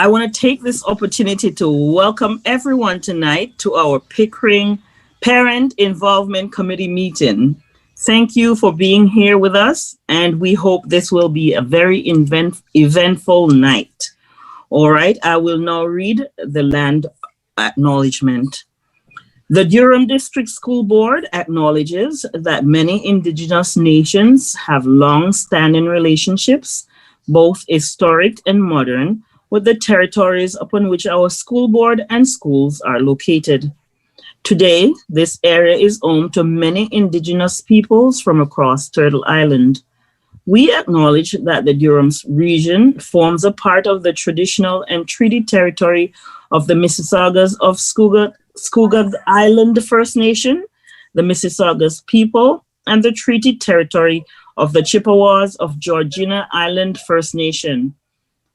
I want to take this opportunity to welcome everyone tonight to our Pickering Parent Involvement Committee meeting. Thank you for being here with us, and we hope this will be a very eventful night. All right, I will now read the land acknowledgement. The Durham District School Board acknowledges that many Indigenous nations have long-standing relationships, both historic and modern, with the territories upon which our school board and schools are located. Today, this area is home to many Indigenous peoples from across Turtle Island. We acknowledge that the Durham region forms a part of the traditional and treaty territory of the Mississaugas of Scugog Island First Nation, the Mississaugas people, and the treaty territory of the Chippewas of Georgina Island First Nation.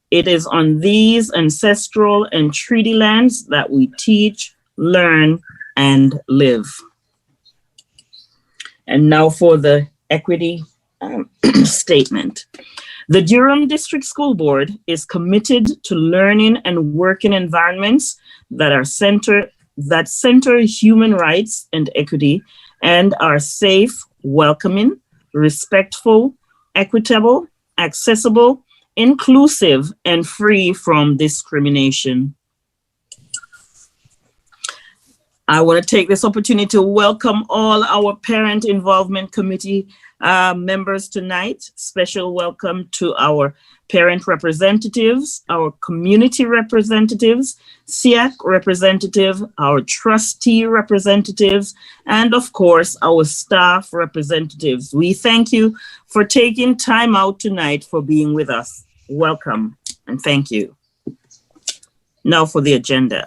It is on these ancestral and treaty lands that we teach, learn, and live. And now for the equity statement. The Durham District School Board is committed to learning and working environments that center human rights and equity and are safe, welcoming, respectful, equitable, accessible, inclusive, and free from discrimination. I want to take this opportunity to welcome all our Parent Involvement Committee members tonight. Special welcome to our parent representatives, our community representatives, SEAC representative, our trustee representatives, and of course, our staff representatives. We thank you for taking time out tonight for being with us. Welcome and thank you. Now for the agenda.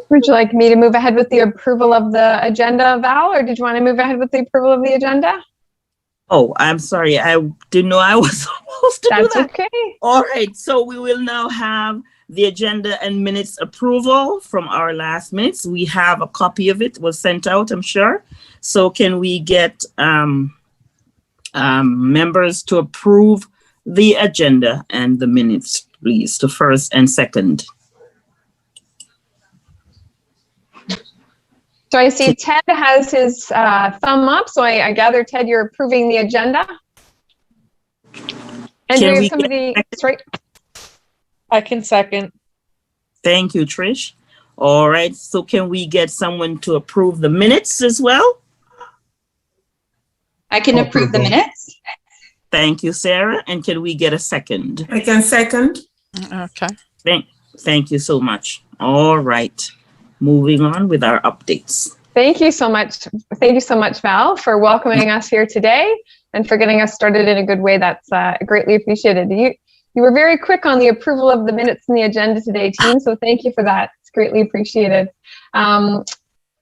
Would you like me to move ahead with the approval of the agenda, Val, or did you want to move ahead with the approval of the agenda? Oh, I'm sorry. I didn't know I was supposed to do that. That's okay. All right. So we will now have the agenda and minutes approval from our last minutes. We have a copy of it. Was sent out, I'm sure. So can we get members to approve the agenda and the minutes, please, to first and second? So I see Ted has his thumb up. So I gather, Ted, you're approving the agenda. And do you have somebody, sorry? I can second. Thank you, Trish. All right. So can we get someone to approve the minutes as well? I can approve the minutes. Thank you, Sarah. And can we get a second? I can second. Okay. Thank you so much. All right. Moving on with our updates. Thank you so much. Thank you so much, Val, for welcoming us here today and for getting us started in a good way. That's greatly appreciated. You were very quick on the approval of the minutes and the agenda today, team. So thank you for that. It's greatly appreciated.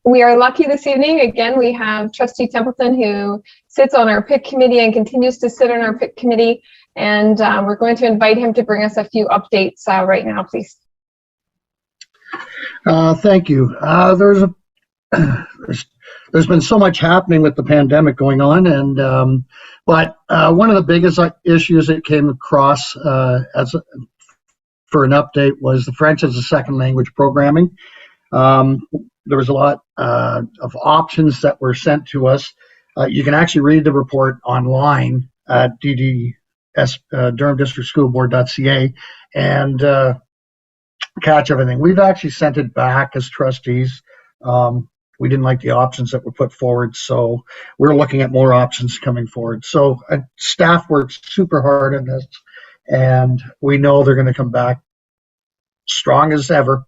We are lucky this evening. Again, we have Trustee Templeton, who sits on our PIC committee and continues to sit on our PIC committee. And we're going to invite him to bring us a few updates right now, please. Thank you. There's been so much happening with the pandemic going on, and but one of the biggest issues that came across for an update was the French as a second language programming. There was a lot of options that were sent to us. You can actually read the report online at DurhamDistrictSchoolBoard.ca and catch everything. We've actually sent it back as trustees. We didn't like the options that were put forward, so we're looking at more options coming forward. So staff works super hard on this, and we know they're going to come back strong as ever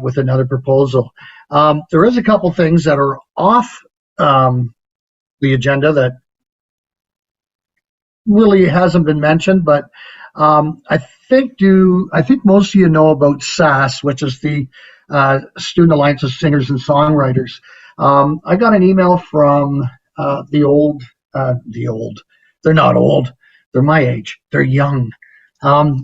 with another proposal. There is a couple things that are off the agenda that really hasn't been mentioned, but I think most of you know about SAS, which is the Student Alliance of Singers and Songwriters. I got an email from the old. They're not old. They're my age. They're young. from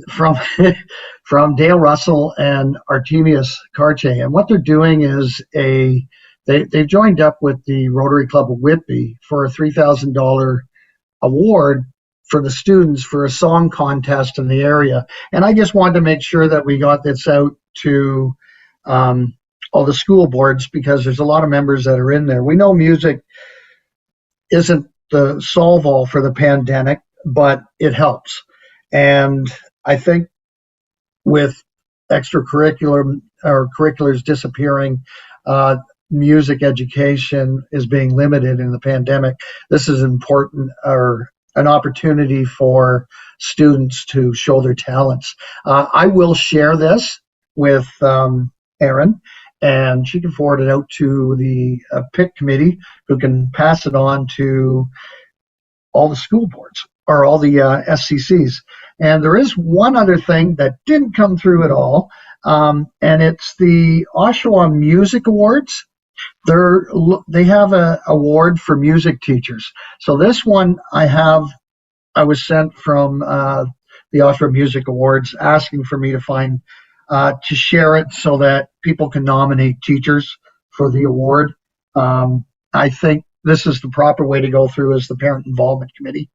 from Dale Russell and Artemius Carche. And what they're doing is they've joined up with the Rotary Club of Whitby for a $3,000 award for the students for a song contest in the area. And I just wanted to make sure that we got this out to all the school boards, because there's a lot of members that are in there. We know music isn't the solve-all for the pandemic, but it helps. And I think with extracurricular or curriculars disappearing, music education is being limited in the pandemic. This is important, or an opportunity for students to show their talents. I will share this with Erin, and she can forward it out to the PIC committee, who can pass it on to all the school boards or all the SCCs. And there is one other thing that didn't come through at all, and it's the Oshawa Music Awards. They have an award for music teachers. So this one I was sent from the Oshawa Music Awards, asking for me to share it so that people can nominate teachers for the award. I think this is the proper way to go through as the Parent Involvement Committee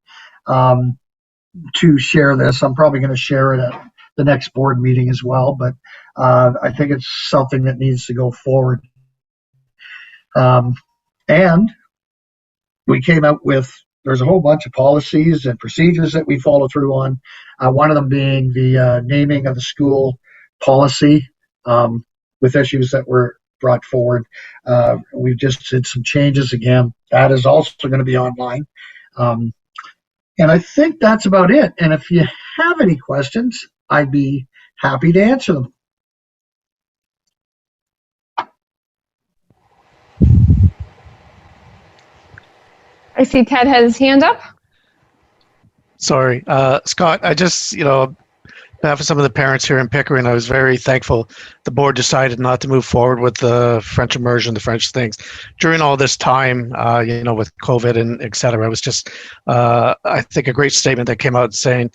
to share this. I'm probably going to share it at the next board meeting as well, but I think it's something that needs to go forward. And we came out with, there's a whole bunch of policies and procedures that we follow through on. One of them being the naming of the school policy with issues that were brought forward. We've just did some changes again. That is also going to be online. And I think that's about it. And if you have any questions, I'd be happy to answer them. I see Ted has his hand up. Sorry, Scott, I just, on behalf of some of the parents here in Pickering, I was very thankful the board decided not to move forward with the French immersion, the French things. During all this time, with COVID and et cetera, it was just, I think, a great statement that came out saying,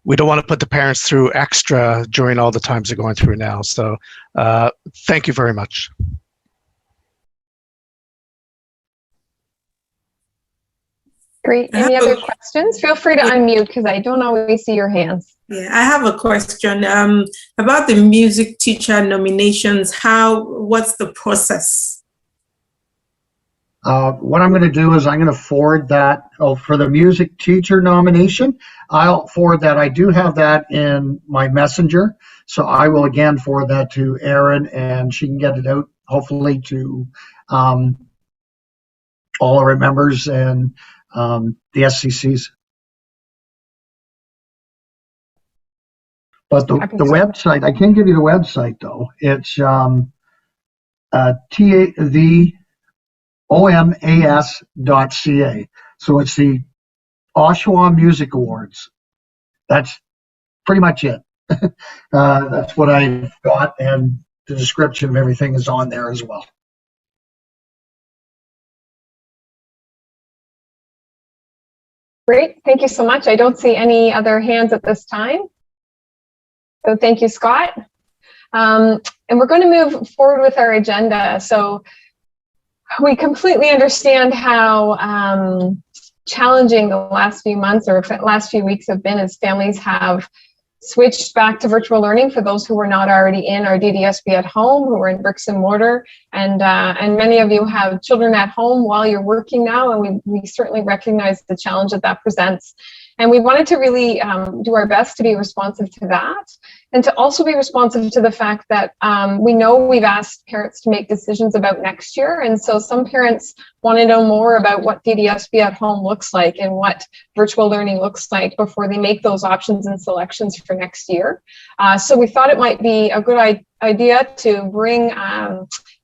we don't want to put the parents through extra during all the times they're going through now. So thank you very much. Great. Any other questions? Feel free to unmute, because I don't always see your hands. Yeah, I have a question about the music teacher nominations. What's the process? What I'm going to do is I'm going to forward that for the music teacher nomination. I'll forward that. I do have that in my messenger, so I will again forward that to Erin, and she can get it out hopefully to all our members and the SCCs. But the website, I can give you the website though. It's omas.ca. So it's the Oshawa Music Awards. That's pretty much it. That's what I've got, and the description of everything is on there as well. Great. Thank you so much. I don't see any other hands at this time. So thank you, Scott. And we're going to move forward with our agenda. So we completely understand how challenging the last few months or last few weeks have been, as families have switched back to virtual learning for those who were not already in our DDSB at home, who were in bricks and mortar. And many of you have children at home while you're working now, and we certainly recognize the challenge that presents. And we wanted to really do our best to be responsive to that, and to also be responsive to the fact that we know we've asked parents to make decisions about next year. And so some parents want to know more about what DDSB at home looks like and what virtual learning looks like before they make those options and selections for next year. So we thought it might be a good idea to bring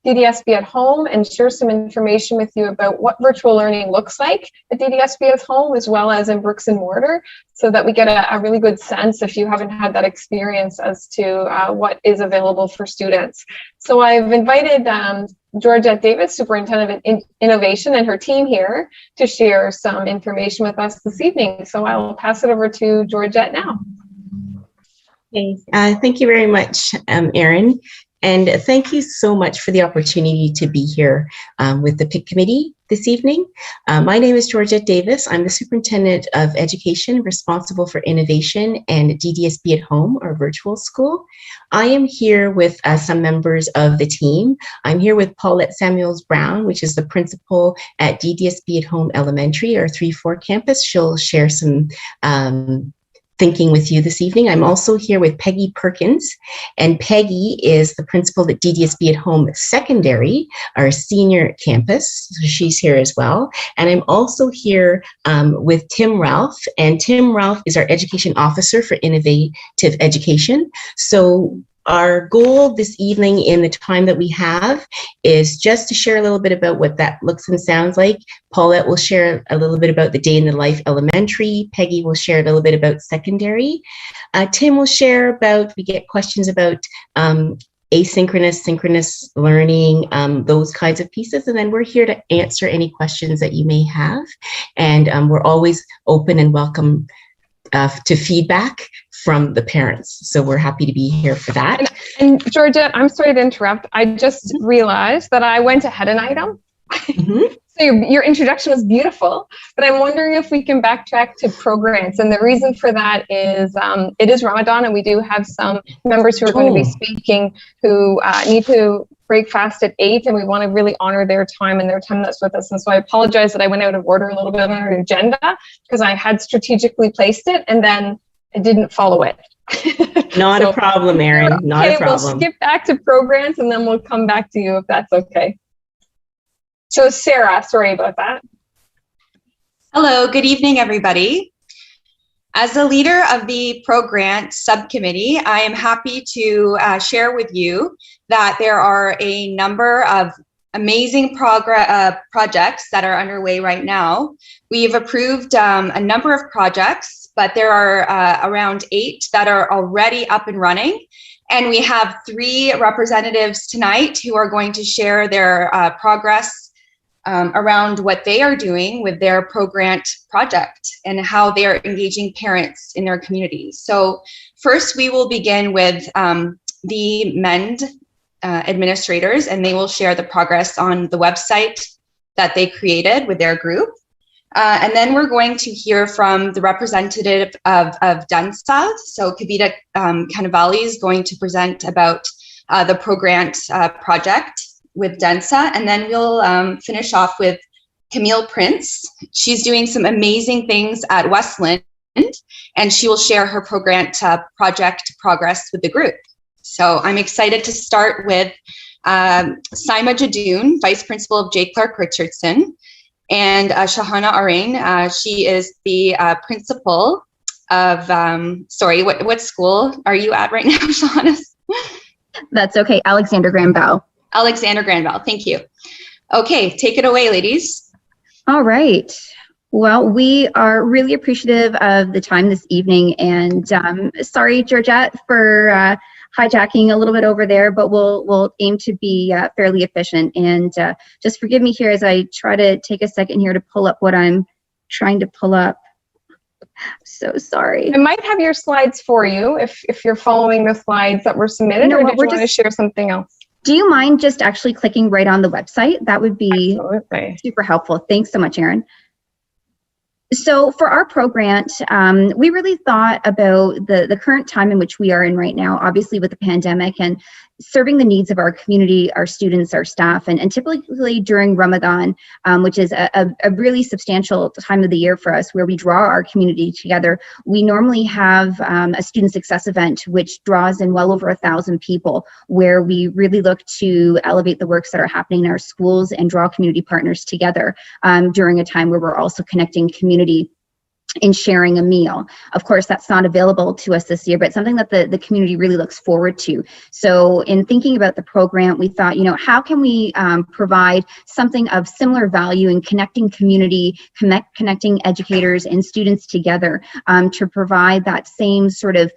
DDSB at home and share some information with you about what virtual learning looks like at DDSB at home, as well as in bricks and mortar, so that we get a really good sense, if you haven't had that experience, as to what is available for students. So I've invited Georgette Davis, Superintendent of Innovation, and her team here to share some information with us this evening. So I will pass it over to Georgette now. Okay, thank you very much, Erin. And thank you so much for the opportunity to be here with the PIC committee this evening. My name is Georgette Davis. I'm the Superintendent of Education responsible for innovation and DDSB at home, or virtual school. I am here with some members of the team. I'm here with Paulette Samuels-Brown, which is the principal at DDSB at home elementary, or 3-4 campus. She'll share some thinking with you this evening. I'm also here with Peggy Perkins, and Peggy is the principal at DDSB at Home Secondary, our senior campus. So she's here as well. And I'm also here with Tim Ralph, and Tim Ralph is our education officer for innovative education. So our goal this evening in the time that we have is just to share a little bit about what that looks and sounds like. Paulette will share a little bit about the day in the life elementary. Peggy will share a little bit about secondary. Tim will share about, we get questions about asynchronous, synchronous learning, those kinds of pieces. And then we're here to answer any questions that you may have. And we're always open and welcome to feedback from the parents. So we're happy to be here for that. And Georgette, I'm sorry to interrupt. I just realized that I went ahead an item. So your introduction was beautiful, but I'm wondering if we can backtrack to programs. And the reason for that is it is Ramadan, and we do have some members who are going to be speaking who need to break fast at 8, and we want to really honor their time and their time that's with us. And so I apologize that I went out of order a little bit on our agenda, because I had strategically placed it and then I didn't follow it. Not a problem, Erin. Not a problem. We'll skip back to programs and then we'll come back to you if that's okay. So Sarah, sorry about that. Hello, good evening, everybody. As the leader of the Pro-Grant subcommittee, I am happy to share with you that there are a number of amazing projects that are underway right now. We've approved a number of projects, but there are around 8 that are already up and running. And we have 3 representatives tonight who are going to share their progress around what they are doing with their Pro-Grant project and how they are engaging parents in their communities. So first, we will begin with the MEND administrators, and they will share the progress on the website that they created with their group. And then we're going to hear from the representative of DUNSA. So Kavita Kanavali is going to present about the Pro-Grant project with DUNSA. And then we'll finish off with Camille Prince. She's doing some amazing things at Westland, and she will share her Pro-Grant project progress with the group. So I'm excited to start with Saima Jadoon, Vice Principal of J. Clark Richardson, and Shahana Arain. She is the principal of, sorry, what school are you at right now, Shahana? That's okay, Alexander Graham Bell. Alexander Graham Bell, thank you. Okay, take it away, ladies. All right. Well, we are really appreciative of the time this evening, and sorry, Georgette, for hijacking a little bit over there, but we'll aim to be fairly efficient. And just forgive me here as I try to take a second here to pull up what I'm trying to pull up. So sorry. I might have your slides for you if you're following the slides that were submitted, or did you want to share something else? Do you mind just actually clicking right on the website? That would be super helpful. Thanks so much, Erin. So for our Pro-Grant, we really thought about the current time in which we are in right now, obviously with the pandemic, and serving the needs of our community, our students, our staff, and typically during Ramadan, which is a really substantial time of the year for us, where we draw our community together. We normally have a student success event, which draws in well over 1,000 people, where we really look to elevate the works that are happening in our schools and draw community partners together during a time where we're also connecting community in sharing a meal. Of course, that's not available to us this year, but something that the community really looks forward to. So in thinking about the program, we thought, how can we provide something of similar value in connecting community, connecting educators and students together to provide that same sort of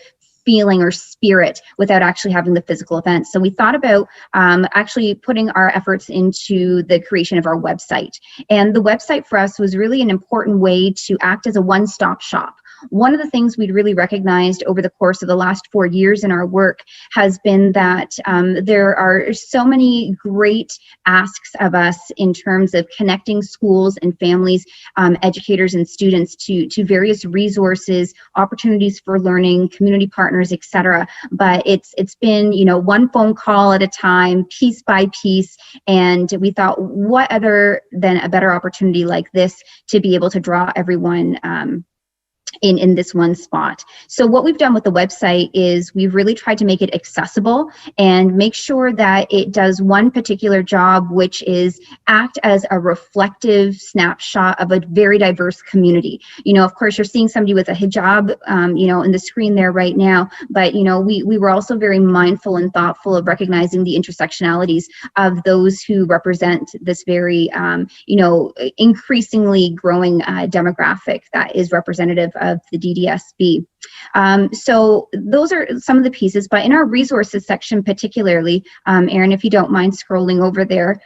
feeling or spirit without actually having the physical event. So we thought about actually putting our efforts into the creation of our website. And the website for us was really an important way to act as a one-stop shop. one of the things we'd really recognized over the course of the last 4 years in our work has been that there are so many great asks of us in terms of connecting schools and families, educators and students to various resources, opportunities for learning, community partners, etc. But it's been, you know, one phone call at a time, piece by piece, and we thought, what other than a better opportunity like this to be able to draw everyone in this one spot. So what we've done with the website is we've really tried to make it accessible and make sure that it does one particular job, which is act as a reflective snapshot of a very diverse community. You know, of course, you're seeing somebody with a hijab, you know, in the screen there right now, but, you know, we were also very mindful and thoughtful of recognizing the intersectionalities of those who represent this very, you know, increasingly growing demographic that is representative of the DDSB. So those are some of the pieces, but in our resources section particularly, Erin, if you don't mind scrolling over there,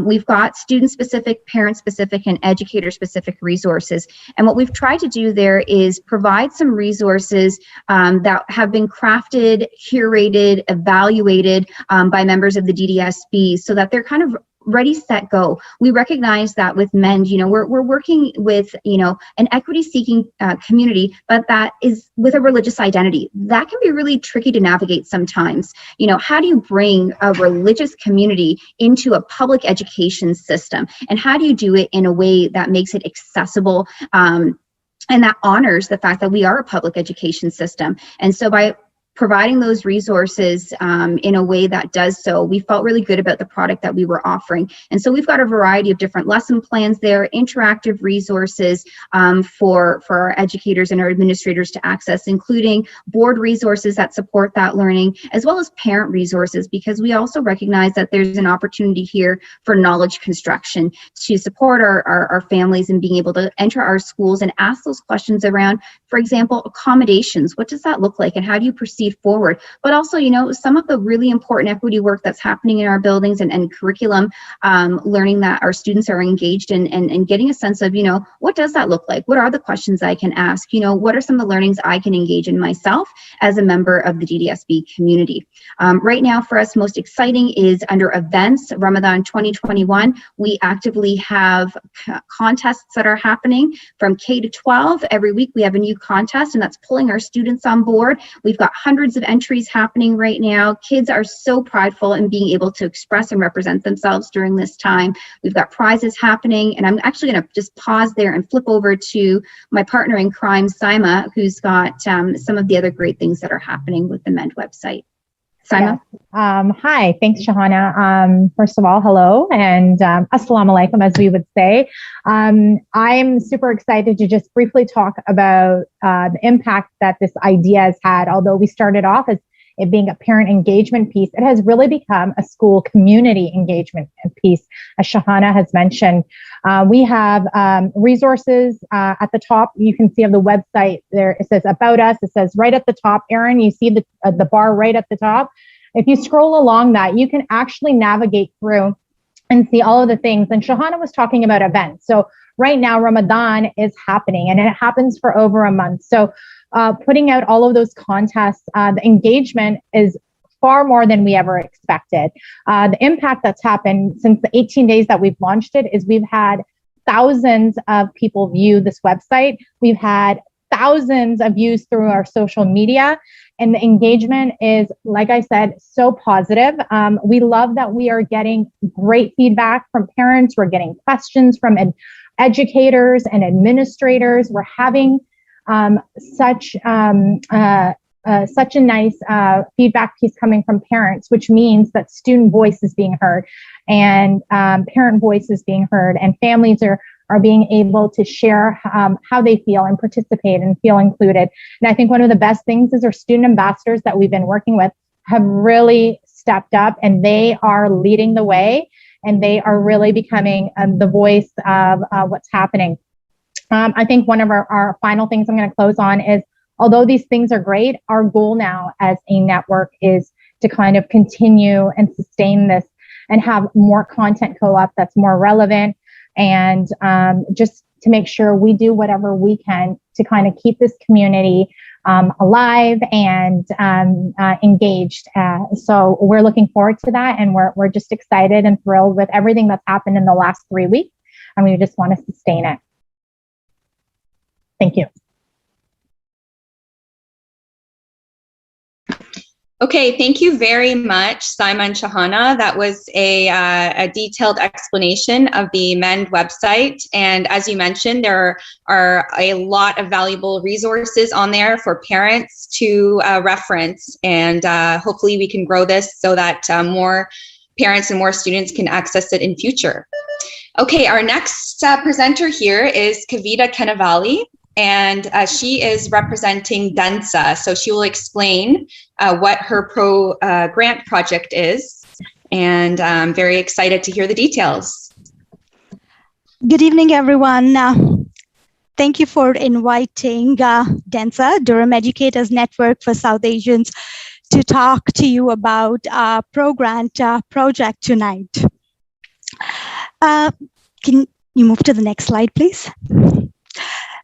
we've got student-specific, parent-specific, and educator-specific resources. And what we've tried to do there is provide some resources that have been crafted, curated, evaluated by members of the DDSB so that they're kind of ready, set, go. We recognize that with MEND, you know, we're working with, you know, an equity-seeking community, but that is with a religious identity. That can be really tricky to navigate sometimes. You know, how do you bring a religious community into a public education system? And how do you do it in a way that makes it accessible and that honors the fact that we are a public education system? And so by providing those resources in a way that does so, we felt really good about the product that we were offering. And so we've got a variety of different lesson plans there, interactive resources for our educators and our administrators to access, including board resources that support that learning, as well as parent resources, because we also recognize that there's an opportunity here for knowledge construction to support our families in being able to enter our schools and ask those questions around, for example, accommodations. What does that look like and how do you proceed forward? But also, you know, some of the really important equity work that's happening in our buildings and curriculum learning that our students are engaged in and getting a sense of, you know, what does that look like? What are the questions I can ask? You know, what are some of the learnings I can engage in myself as a member of the DDSB community? Right now for us, most exciting is under events, Ramadan 2021. We actively have contests that are happening from K to 12. Every week we have a new contest, and that's pulling our students on board. We've got hundreds of entries happening right now. Kids are so prideful in being able to express and represent themselves during this time. We've got prizes happening, and I'm actually going to just pause there and flip over to my partner in crime, Saima, who's got some of the other great things that are happening with the MEND website. Saima? Yes. Hi, thanks, Shahana. First of all, hello, and assalamu alaikum, as we would say. I'm super excited to just briefly talk about the impact that this idea has had. Although we started off as it being a parent engagement piece, it has really become a school community engagement piece, as Shahana has mentioned. We have resources at the top. You can see on the website there, it says about us. It says right at the top, Erin, you see the bar right at the top. If you scroll along that, you can actually navigate through and see all of the things. And Shahana was talking about events. So right now, Ramadan is happening, and it happens for over a month. So putting out all of those contests, the engagement is far more than we ever expected. The impact that's happened since the 18 days that we've launched it is we've had thousands of people view this website. We've had thousands of views through our social media, and the engagement is, like I said, so positive. We love that we are getting great feedback from parents. We're getting questions from educators and administrators. We're having such a nice feedback piece coming from parents, which means that student voice is being heard and parent voice is being heard, and families are being able to share how they feel and participate and feel included. And I think one of the best things is our student ambassadors that we've been working with have really stepped up, and they are leading the way, and they are really becoming the voice of what's happening. I think one of our final things I'm going to close on is, although these things are great, our goal now as a network is to kind of continue and sustain this and have more content go up that's more relevant, and just to make sure we do whatever we can to kind of keep this community alive and engaged. So we're looking forward to that, and we're just excited and thrilled with everything that's happened in the last 3 weeks, and we just want to sustain it. Thank you. Okay, thank you very much, Simon Shahana. That was a detailed explanation of the MEND website. And as you mentioned, there are a lot of valuable resources on there for parents to reference. And hopefully we can grow this so that more parents and more students can access it in future. Okay, our next presenter here is Kavita Kenavalli. And she is representing DENSA. So she will explain what her grant project is. And I'm very excited to hear the details. Good evening, everyone. Thank you for inviting DENSA, Durham Educators Network for South Asians, to talk to you about our grant project tonight. Can you move to the next slide, please?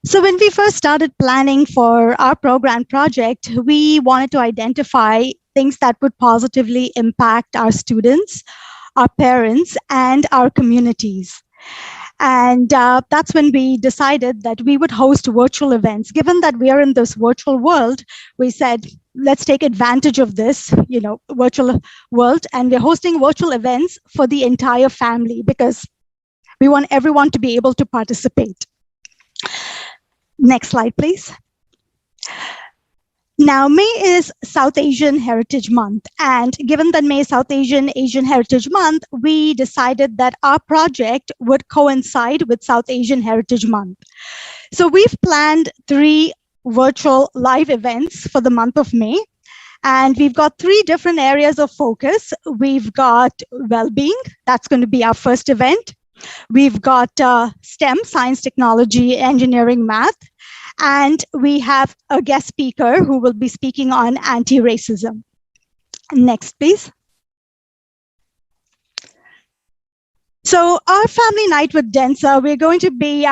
So when we first started planning for our program project, we wanted to identify things that would positively impact our students, our parents, and our communities. And that's when we decided that we would host virtual events. Given that we are in this virtual world, we said, let's take advantage of this, virtual world. And we're hosting virtual events for the entire family because we want everyone to be able to participate. Next slide, please. Now, May is South Asian Heritage Month. And given that May is South Asian Heritage Month, we decided that our project would coincide with South Asian Heritage Month. So we've planned 3 virtual live events for the month of May. And we've got 3 different areas of focus. We've got WellBeing. That's going to be our first event. We've got STEM, science, technology, engineering, math. And we have a guest speaker who will be speaking on anti-racism. Next, please. So our family night with DENSA, we're going to be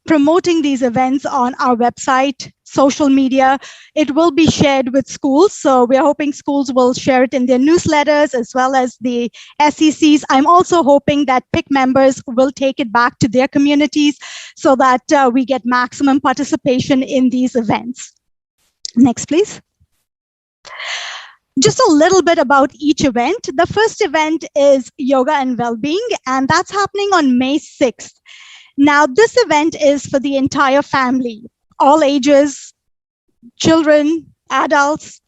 promoting these events on our website, social media. It will be shared with schools. So we're hoping schools will share it in their newsletters as well as the SECs. I'm also hoping that PIC members will take it back to their communities so that we get maximum participation in these events. Next, please. Just a little bit about each event. The first event is Yoga and Wellbeing, and that's happening on May 6th. Now, this event is for the entire family, all ages, children, adults.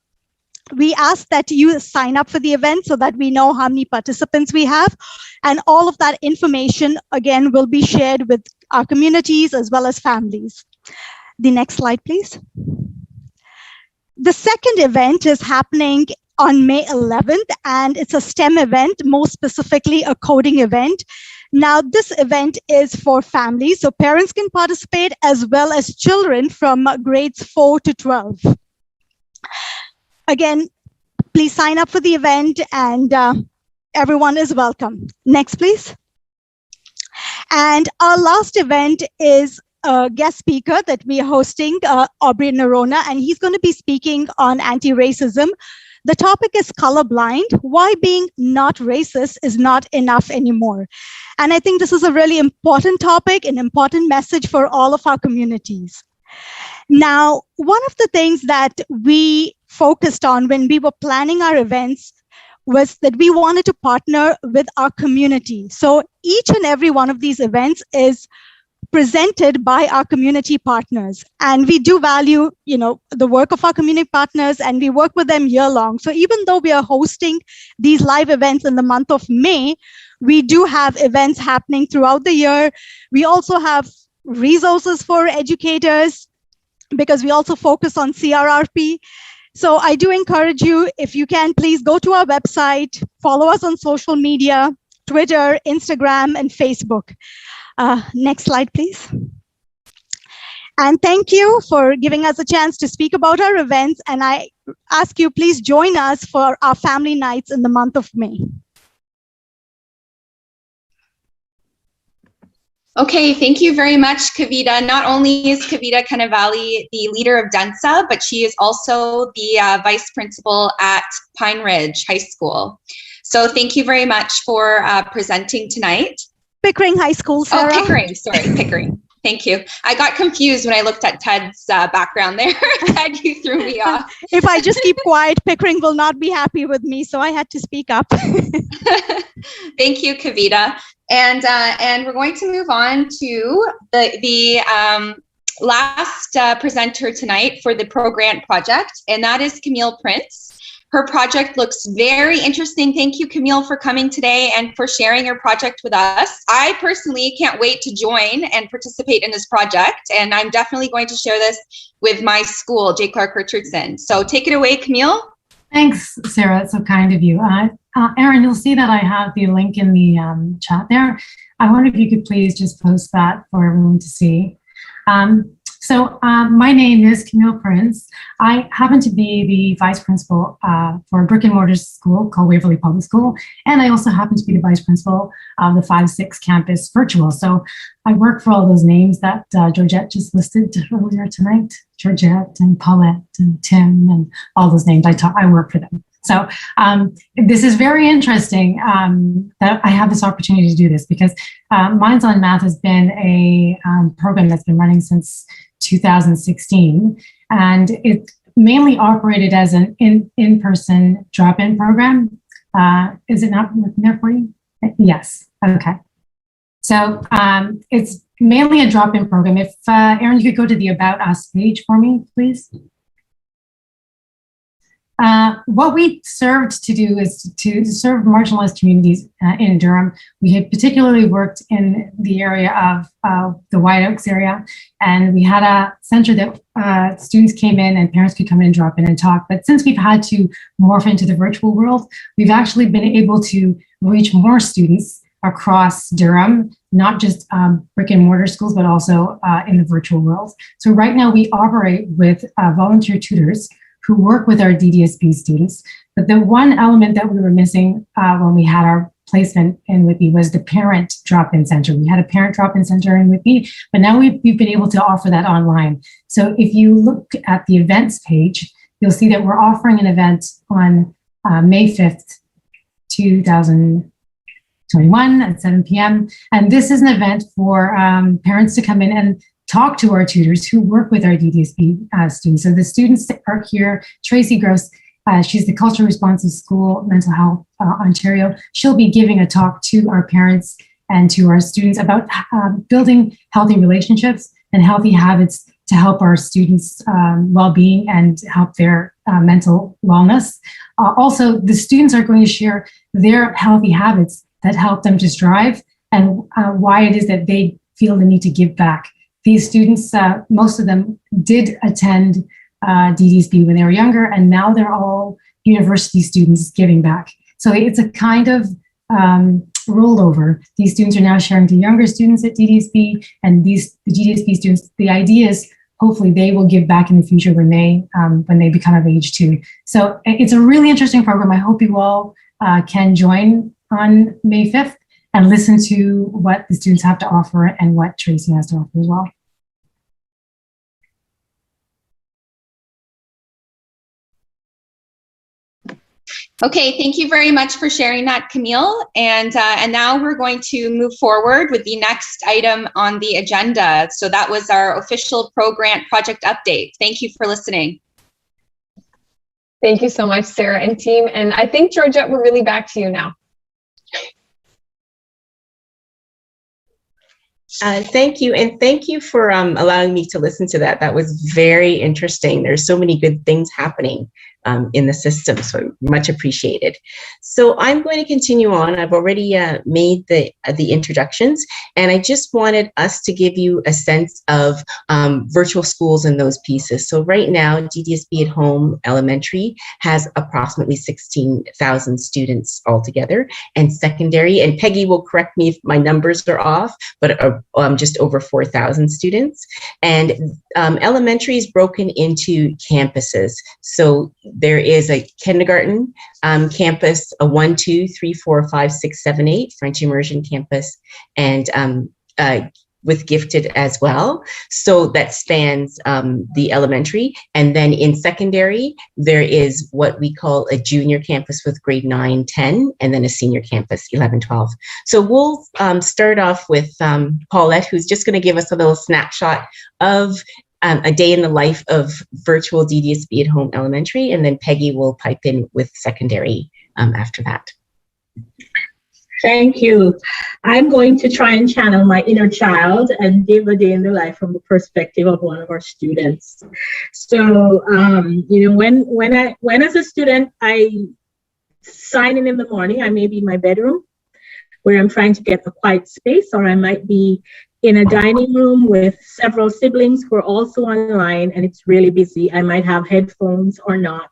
We ask that you sign up for the event so that we know how many participants we have. And all of that information, again, will be shared with our communities as well as families. The next slide, please. The second event is happening on May 11th, and it's a STEM event, more specifically a coding event. Now, this event is for families, so parents can participate as well as children from grades 4 to 12. Again, please sign up for the event and everyone is welcome. Next, please. And our last event is a guest speaker that we are hosting, Aubrey Nerona, and he's going to be speaking on anti-racism. The topic is colorblind, why being not racist is not enough anymore. And I think this is a really important topic, an important message for all of our communities. Now, one of the things that we focused on when we were planning our events was that we wanted to partner with our community. So each and every one of these events is presented by our community partners. And we do value, the work of our community partners, and we work with them year long. So even though we are hosting these live events in the month of May, we do have events happening throughout the year. We also have resources for educators because we also focus on CRRP. So I do encourage you, if you can, please go to our website, follow us on social media, Twitter, Instagram, and Facebook. Next slide, please. And thank you for giving us a chance to speak about our events. And I ask you, please join us for our family nights in the month of May. Okay, thank you very much, Kavita. Not only is Kavita Cannavali the leader of DENSA, but she is also the vice principal at Pine Ridge High School. So thank you very much for presenting tonight. Pickering High School, Sarah. Oh, Pickering, sorry, Pickering. Thank you. I got confused when I looked at Ted's background there. Ted, you threw me off. If I just keep quiet, Pickering will not be happy with me, so I had to speak up. Thank you, Kavita. And we're going to move on to the last presenter tonight for the Pro Grant project, and that is Camille Prince. Her project looks very interesting. Thank you, Camille, for coming today and for sharing your project with us. I personally can't wait to join and participate in this project, and I'm definitely going to share this with my school, J. Clark Richardson. So take it away, Camille. Thanks, Sarah. It's so kind of you. Erin, you'll see that I have the link in the chat there. I wonder if you could please just post that for everyone to see. So my name is Camille Prince. I happen to be the vice principal for a brick and mortar school called Waverly Public School. And I also happen to be the vice principal of the 5-6 campus virtual. So I work for all those names that Georgette just listed earlier tonight. Georgette and Paulette and Tim and all those names. I work for them. So this is very interesting that I have this opportunity to do this, because Minds on Math has been a program that's been running since 2016, and it mainly operated as an in-person drop-in program. Is it not working there for you? Yes. Okay. So it's mainly a drop-in program. If Erin, you could go to the About Us page for me, please. What we served to do is to serve marginalized communities in Durham. We had particularly worked in the area of the White Oaks area, and we had a center that students came in and parents could come in and drop in and talk. But since we've had to morph into the virtual world, we've actually been able to reach more students across Durham, not just brick and mortar schools, but also in the virtual world. So right now we operate with volunteer tutors who work with our DDSB students. But the one element that we were missing when we had our placement in Whitby was the parent drop-in center. We had a parent drop-in center in Whitby, but now we've been able to offer that online. So if you look at the events page, you'll see that we're offering an event on May 5th, 2021 at 7 p.m. And this is an event for parents to come in and talk to our tutors who work with our DDSB students. So the students are here. Tracy Gross, she's the Culturally Responsive School Mental Health Ontario. She'll be giving a talk to our parents and to our students about building healthy relationships and healthy habits to help our students' well-being and help their mental wellness. Also, the students are going to share their healthy habits that help them to strive and why it is that they feel the need to give back. These students, most of them did attend DDSB when they were younger, and now they're all university students giving back. So it's a kind of rollover. These students are now sharing to younger students at DDSB, and the DDSB students, the idea is hopefully they will give back in the future when they become of age too. So it's a really interesting program. I hope you all can join on May 5th. And listen to what the students have to offer and what Tracy has to offer as well. Okay, thank you very much for sharing that, Camille. And now we're going to move forward with the next item on the agenda. So that was our official Pro Grant project update. Thank you for listening. Thank you so much, Sarah and team. And I think, Georgette, we're really back to you now. Thank you. And thank you for allowing me to listen to that. That was very interesting. There's so many good things happening in the system, so much appreciated. So I'm going to continue on. I've already made the introductions, and I just wanted us to give you a sense of virtual schools and those pieces. So right now, DDSB at Home Elementary has approximately 16,000 students altogether, and secondary, and Peggy will correct me if my numbers are off, but just over 4,000 students. And elementary is broken into campuses. So there is a kindergarten campus, a 1, 2, 3, 4, 5, 6, 7, 8 French immersion campus, and with gifted as well. So that spans the elementary. And then in secondary, there is what we call a junior campus with grade 9, 10, and then a senior campus, 11, 12. So we'll start off with Paulette, who's just going to give us a little snapshot of a day in the life of virtual DDSB at home elementary, and then Peggy will pipe in with secondary after that. Thank you. I'm going to try and channel my inner child and give a day in the life from the perspective of one of our students. So, you know, when as a student, I sign in the morning, I may be in my bedroom where I'm trying to get a quiet space, or I might be in a dining room with several siblings who are also online and it's really busy. I might have headphones or not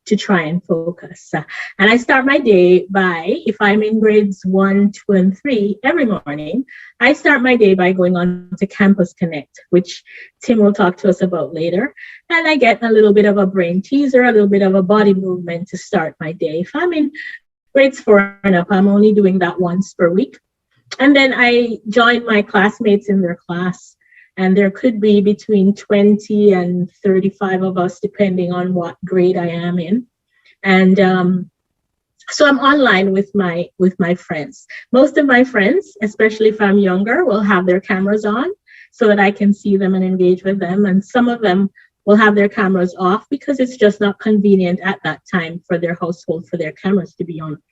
to try and focus. And I start my day by, if I'm in grades 1, 2, and 3 every morning, I start my day by going on to Campus Connect, which Tim will talk to us about later. And I get a little bit of a brain teaser, a little bit of a body movement to start my day. If I'm in grades 4 and up, I'm only doing that once per week. And then I join my classmates in their class. And there could be between 20 and 35 of us, depending on what grade I am in. And so I'm online with my friends. Most of my friends, especially if I'm younger, will have their cameras on so that I can see them and engage with them. And some of them will have their cameras off because it's just not convenient at that time for their household for their cameras to be on.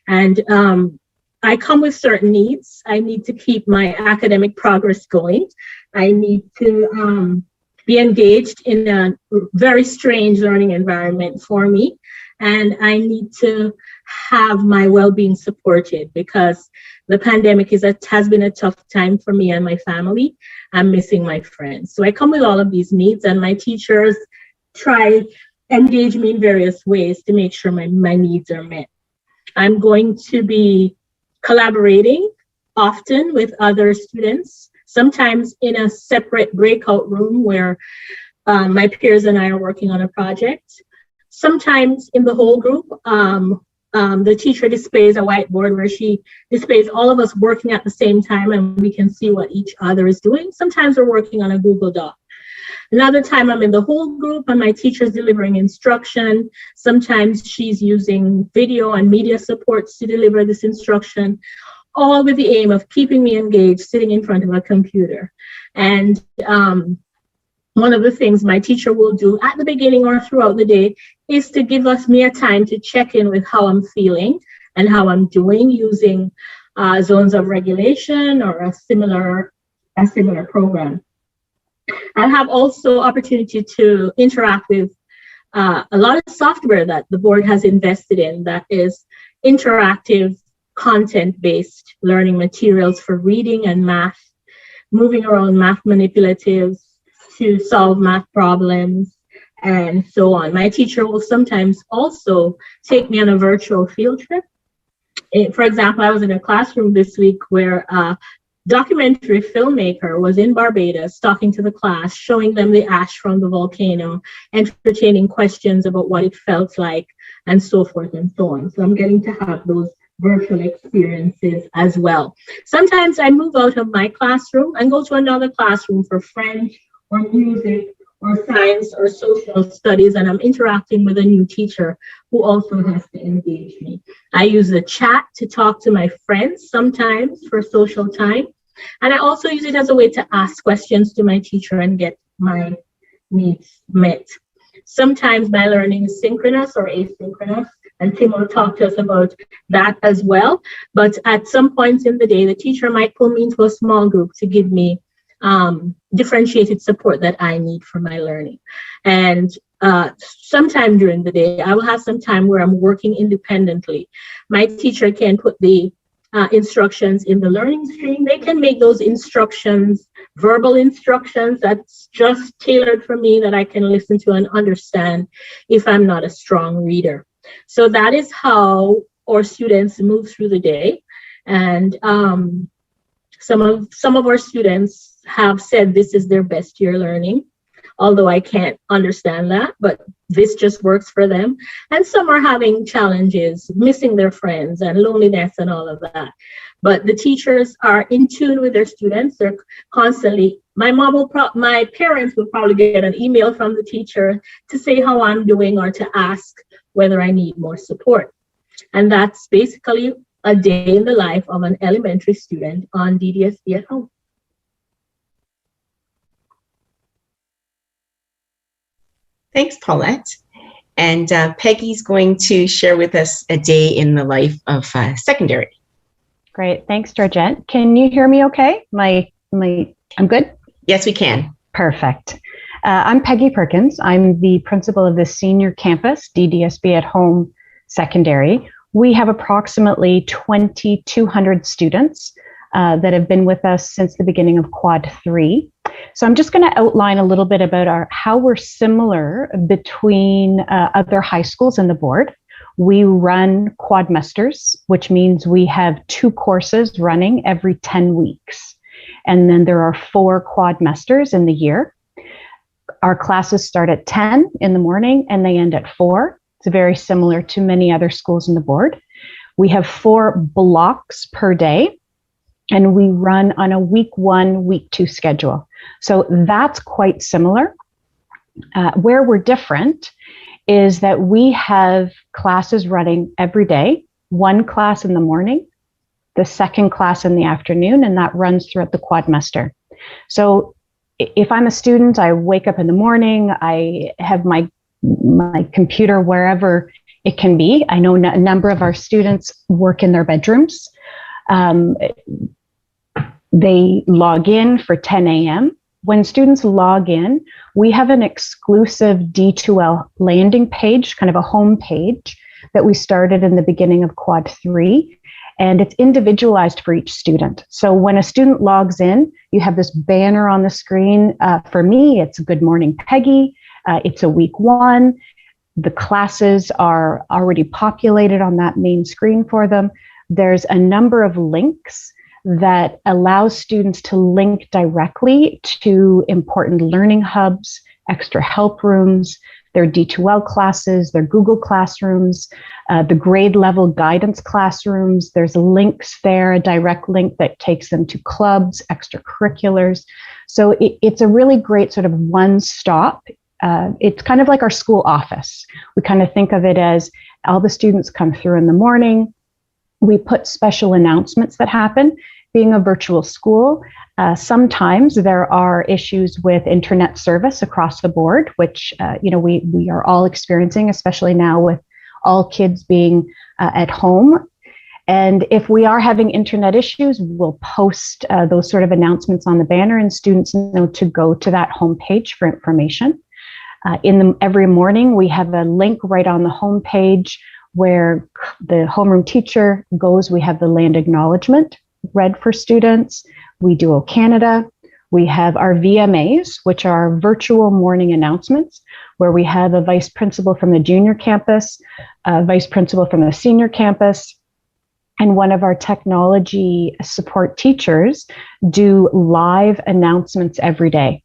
And I come with certain needs. I need to keep my academic progress going. I need to be engaged in a very strange learning environment for me. And I need to have my well-being supported because the pandemic has been a tough time for me and my family. I'm missing my friends. So I come with all of these needs, and my teachers try engage me in various ways to make sure my needs are met. I'm going to be collaborating often with other students, sometimes in a separate breakout room where my peers and I are working on a project. Sometimes in the whole group, the teacher displays a whiteboard where she displays all of us working at the same time and we can see what each other is doing. Sometimes we're working on a Google Doc. Another time I'm in the whole group and my teacher's delivering instruction. Sometimes she's using video and media supports to deliver this instruction, all with the aim of keeping me engaged, sitting in front of a computer. And one of the things my teacher will do at the beginning or throughout the day is to give me a time to check in with how I'm feeling and how I'm doing using zones of regulation or a similar program. I have also opportunity to interact with a lot of software that the board has invested in that is interactive, content-based learning materials for reading and math, moving around math manipulatives to solve math problems, and so on. My teacher will sometimes also take me on a virtual field trip. For example, I was in a classroom this week where documentary filmmaker was in Barbados talking to the class, showing them the ash from the volcano, entertaining questions about what it felt like, and so forth and so on. So I'm getting to have those virtual experiences as well. Sometimes I move out of my classroom and go to another classroom for French or music or science or social studies, and I'm interacting with a new teacher who also has to engage me. I use the chat to talk to my friends sometimes for social time. And I also use it as a way to ask questions to my teacher and get my needs met. Sometimes my learning is synchronous or asynchronous, and Tim will talk to us about that as well. But at some points in the day, the teacher might pull me into a small group to give me differentiated support that I need for my learning. And sometime during the day, I will have some time where I'm working independently. My teacher can put the instructions in the learning stream. They can make those instructions verbal instructions that's just tailored for me that I can listen to and understand if I'm not a strong reader. So that is how our students move through the day. And some of our students have said this is their best year learning. although I can't understand that, but this just works for them. And some are having challenges, missing their friends and loneliness and all of that. But the teachers are in tune with their students. They're constantly, my parents will probably get an email from the teacher to say how I'm doing or to ask whether I need more support. And that's basically a day in the life of an elementary student on DDSB at home. Thanks, Paulette. And Peggy's going to share with us a day in the life of secondary. Great, thanks, Georgette. Can you hear me okay? I'm good? Yes, we can. Perfect. I'm Peggy Perkins. I'm the principal of the senior campus, DDSB at Home Secondary. We have approximately 2,200 students that have been with us since the beginning of Quad 3. So I'm just going to outline a little bit about how we're similar between other high schools and the board. We run quadmesters, which means we have 2 courses running every 10 weeks. And then there are 4 quadmesters in the year. Our classes start at 10 in the morning and they end at 4. It's very similar to many other schools in the board. We have 4 blocks per day and we run on a week 1, week 2 schedule. So that's quite similar. Where we're different is that we have classes running every day, 1 class in the morning, the 2nd class in the afternoon, and that runs throughout the quadmester. So if I'm a student, I wake up in the morning, I have my computer wherever it can be. I know a number of our students work in their bedrooms. They log in for 10 a.m. When students log in, we have an exclusive D2L landing page, kind of a home page that we started in the beginning of Quad 3, and it's individualized for each student. So when a student logs in, you have this banner on the screen. For me, it's Good Morning Peggy. It's a week 1. The classes are already populated on that main screen for them. There's a number of links that allows students to link directly to important learning hubs, extra help rooms, their D2L classes, their Google Classrooms, the grade level guidance classrooms. There's links there, a direct link that takes them to clubs, extracurriculars. So it's a really great sort of one-stop. It's kind of like our school office. We kind of think of it as all the students come through in the morning. We put special announcements that happen. Being a virtual school, sometimes there are issues with internet service across the board, which we are all experiencing, especially now with all kids being at home. And if we are having internet issues, we'll post those sort of announcements on the banner, and students know to go to that homepage for information. Every morning, we have a link right on the homepage where the homeroom teacher goes. We have the land acknowledgement read for students. We do O Canada. We have our VMAs, which are virtual morning announcements, where we have a vice principal from the junior campus, a vice principal from the senior campus, and one of our technology support teachers do live announcements every day.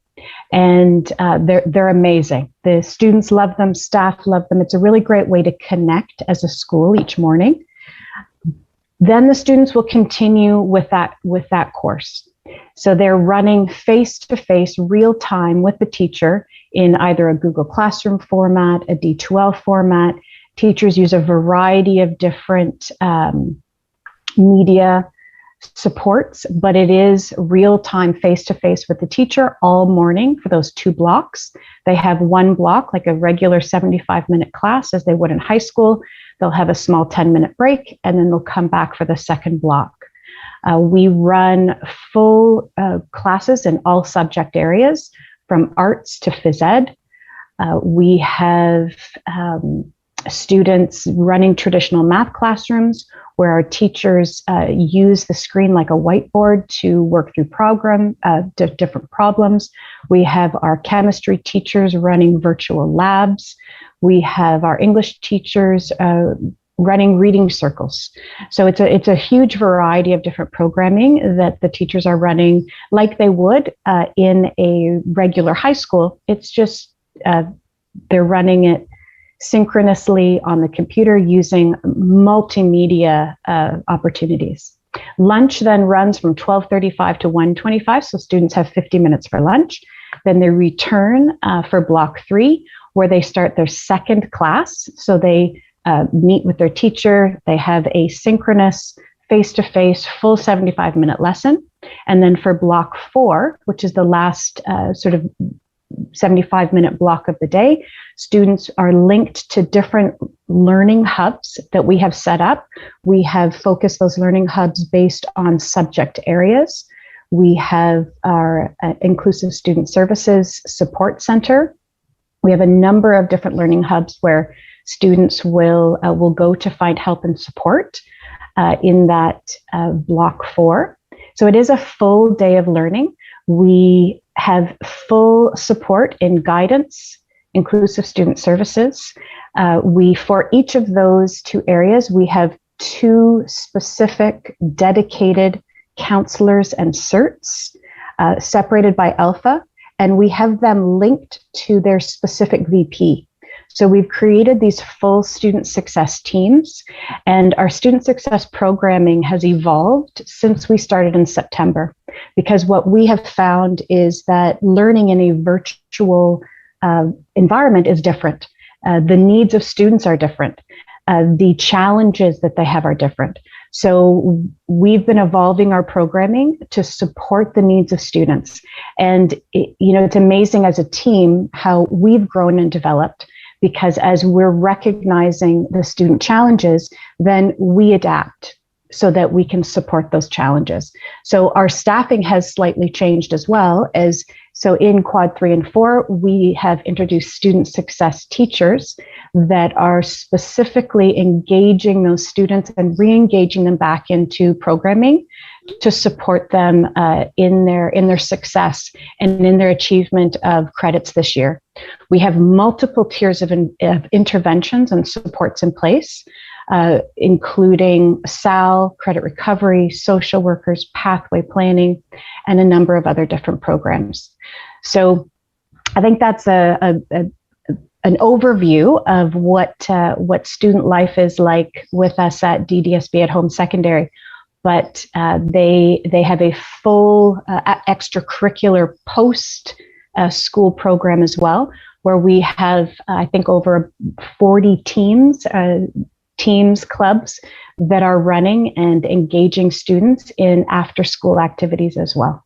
And they're amazing. The students love them, staff love them. It's a really great way to connect as a school each morning. Then the students will continue with that course. So they're running face-to-face, real-time with the teacher in either a Google Classroom format, a D2L format. Teachers use a variety of different media supports, but it is real-time face-to-face with the teacher all morning for those 2 blocks. They have 1 block, like a regular 75-minute class as they would in high school. They'll have a small 10-minute break, and then they'll come back for the 2nd block. We run full classes in all subject areas, from arts to phys ed. We have students running traditional math classrooms where our teachers use the screen like a whiteboard to work through different problems. We have our chemistry teachers running virtual labs. We have our English teachers running reading circles. So it's a huge variety of different programming that the teachers are running like they would in a regular high school. It's just they're running it synchronously on the computer using multimedia opportunities. Lunch then runs from 12:35 to 1:25, so students have 50 minutes for lunch. Then they return for block 3, where they start their second class. So they meet with their teacher, they have a synchronous face-to-face full 75-minute lesson. And then for block 4, which is the last sort of 75-minute block of the day, students are linked to different learning hubs that we have set up. We have focused those learning hubs based on subject areas. We have our Inclusive Student Services Support Center. We have a number of different learning hubs where students will go to find help and support in that block 4. So it is a full day of learning. We have full support in guidance, inclusive student services. For each of those 2 areas, we have 2 specific dedicated counselors and certs separated by alpha, and we have them linked to their specific VP. So we've created these full student success teams, and our student success programming has evolved since we started in September, because what we have found is that learning in a virtual environment is different. The needs of students are different. The challenges that they have are different. So we've been evolving our programming to support the needs of students. And it's amazing as a team how we've grown and developed, because as we're recognizing the student challenges, then we adapt so that we can support those challenges. So our staffing has slightly changed as well. So in quad 3 and 4, we have introduced student success teachers that are specifically engaging those students and re-engaging them back into programming to support them in their success and in their achievement of credits this year. We have multiple tiers of interventions and supports in place, including SAL, credit recovery, social workers, pathway planning, and a number of other different programs. So I think that's an overview of what student life is like with us at DDSB at Home Secondary. But they have a full extracurricular post school program as well, where we have, I think, over 40 teams, clubs that are running and engaging students in after school activities as well.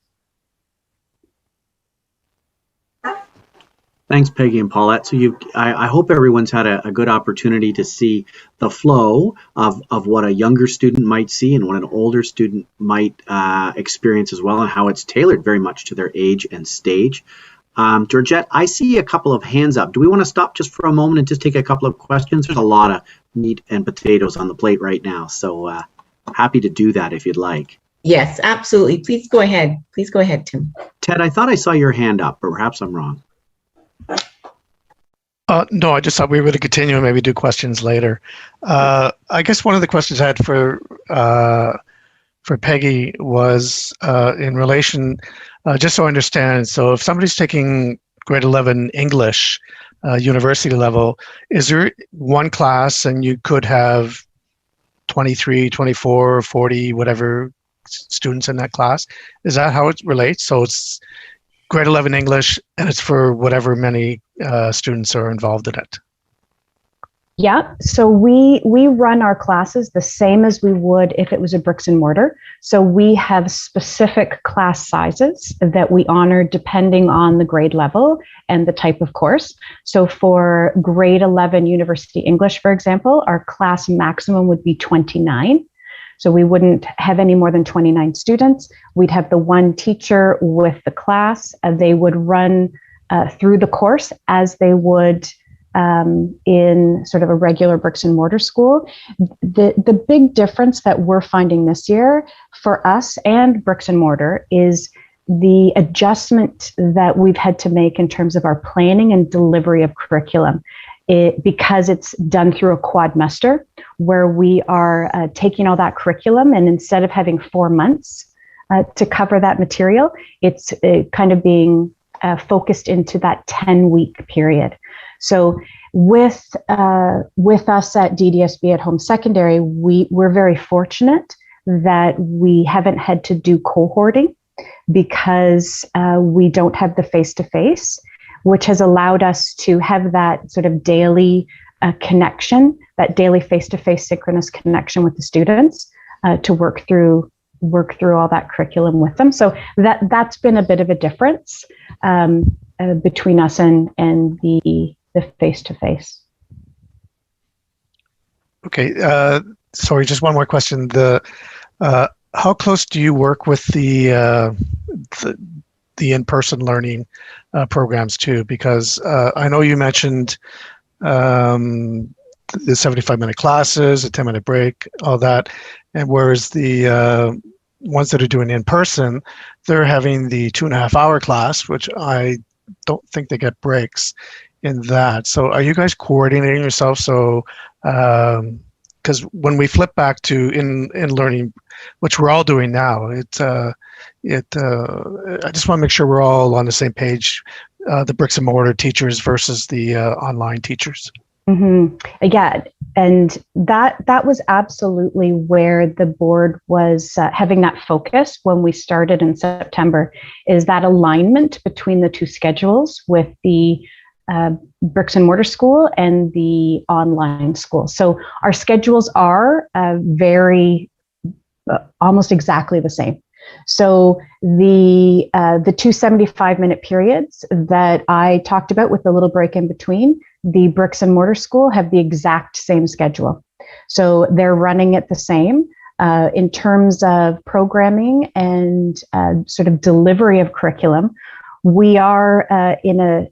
Thanks, Peggy and Paulette. So I hope everyone's had a good opportunity to see the flow of what a younger student might see and what an older student might experience as well, and how it's tailored very much to their age and stage. Georgette, I see a couple of hands up. Do we want to stop just for a moment and just take a couple of questions? There's a lot of meat and potatoes on the plate right now, so happy to do that if you'd like. Yes, absolutely. Please go ahead. Please go ahead, Tim. Ted, I thought I saw your hand up, but perhaps I'm wrong. No, I just thought we were going to continue and maybe do questions later. I guess one of the questions I had for Peggy was in relation, just so I understand, so if somebody's taking grade 11 English, university level, is there one class and you could have 23, 24, 40, whatever students in that class? Is that how it relates? So it's grade 11 English, and it's for whatever many students are involved in it. Yeah, so we run our classes the same as we would if it was a bricks and mortar. So we have specific class sizes that we honor depending on the grade level and the type of course. So for grade 11 University English, for example, our class maximum would be 29. So we wouldn't have any more than 29 students. We'd have the one teacher with the class. They would run through the course as they would in sort of a regular bricks and mortar school. The big difference that we're finding this year for us and bricks and mortar is the adjustment that we've had to make in terms of our planning and delivery of curriculum. because it's done through a quadmester, where we are taking all that curriculum, and instead of having 4 months to cover that material, it's kind of being focused into that 10-week period. So with us at DDSB at Home Secondary, we're very fortunate that we haven't had to do cohorting, because we don't have the face-to-face, which has allowed us to have that sort of daily connection, that daily face-to-face synchronous connection with the students to work through all that curriculum with them. So that's been a bit of a difference between us and the face-to-face. Okay, sorry, just one more question. How close do you work with the in-person learning programs too? Because I know you mentioned the 75-minute classes, a 10-minute break, all that, and whereas the ones that are doing in person, they're having the 2.5-hour class, which I don't think they get breaks in that. So are you guys coordinating yourself? So because when we flip back to in learning, which we're all doing now, I just want to make sure we're all on the same page, the bricks and mortar teachers versus the online teachers. Mm-hmm. Yeah, and that was absolutely where the board was having that focus when we started in September, is that alignment between the two schedules with the bricks and mortar school and the online school. So our schedules are very almost exactly the same. So the 2 75-minute periods that I talked about with the little break in between, the bricks and mortar school have the exact same schedule. So they're running it the same in terms of programming and sort of delivery of curriculum. We are in a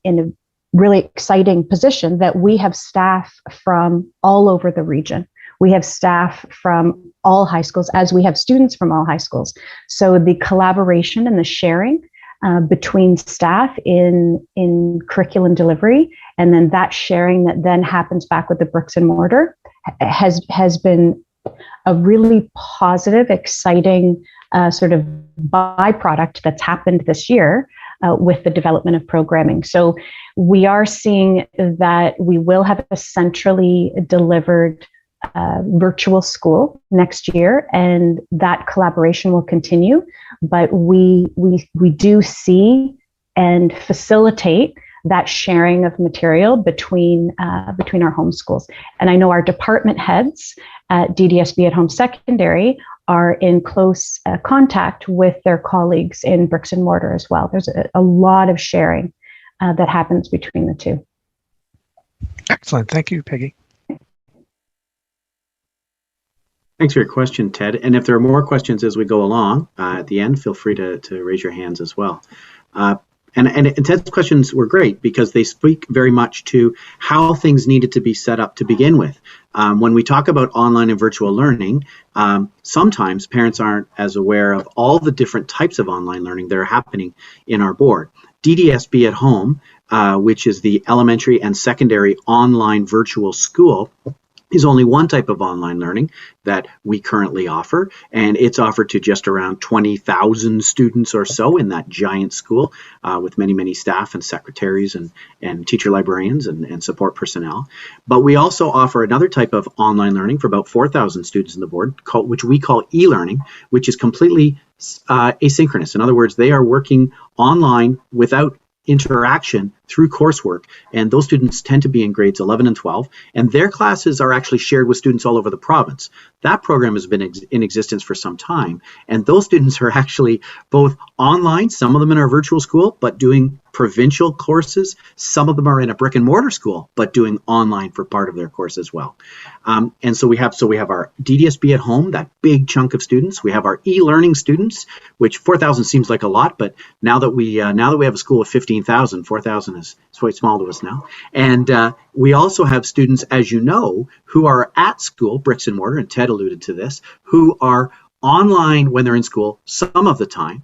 really exciting position that we have staff from all over the region. We have staff from all high schools, as we have students from all high schools. So the collaboration and the sharing between staff in curriculum delivery, and then that sharing that then happens back with the bricks and mortar has been a really positive, exciting sort of byproduct that's happened this year with the development of programming. So we are seeing that we will have a centrally delivered virtual school next year, and that collaboration will continue. But we do see and facilitate that sharing of material between our home schools. And I know our department heads at DDSB at Home Secondary are in close contact with their colleagues in bricks and mortar as well. There's a lot of sharing that happens between the two. Excellent. Thank you, Peggy. Thanks for your question, Ted. And if there are more questions as we go along at the end, feel free to raise your hands as well. And Ted's questions were great because they speak very much to how things needed to be set up to begin with. When we talk about online and virtual learning, sometimes parents aren't as aware of all the different types of online learning that are happening in our board. DDSB at Home, which is the elementary and secondary online virtual school, is only one type of online learning that we currently offer, and it's offered to just around 20,000 students or so in that giant school with many, many staff and secretaries and teacher librarians and support personnel. But we also offer another type of online learning for about 4,000 students in the board, which we call e-learning, which is completely asynchronous. In other words, they are working online without interaction through coursework, and those students tend to be in grades 11 and 12, and their classes are actually shared with students all over the province. That program has been in existence for some time, and those students are actually both online, some of them in our virtual school, but doing provincial courses. Some of them are in a brick and mortar school, but doing online for part of their course as well. And so we have our DDSB at Home, that big chunk of students. We have our e-learning students, which 4,000 seems like a lot, but now that we have a school of 15,000, 4,000 is quite small to us now. And we also have students, as you know, who are at school, bricks and mortar, and Ted alluded to this, who are online when they're in school some of the time,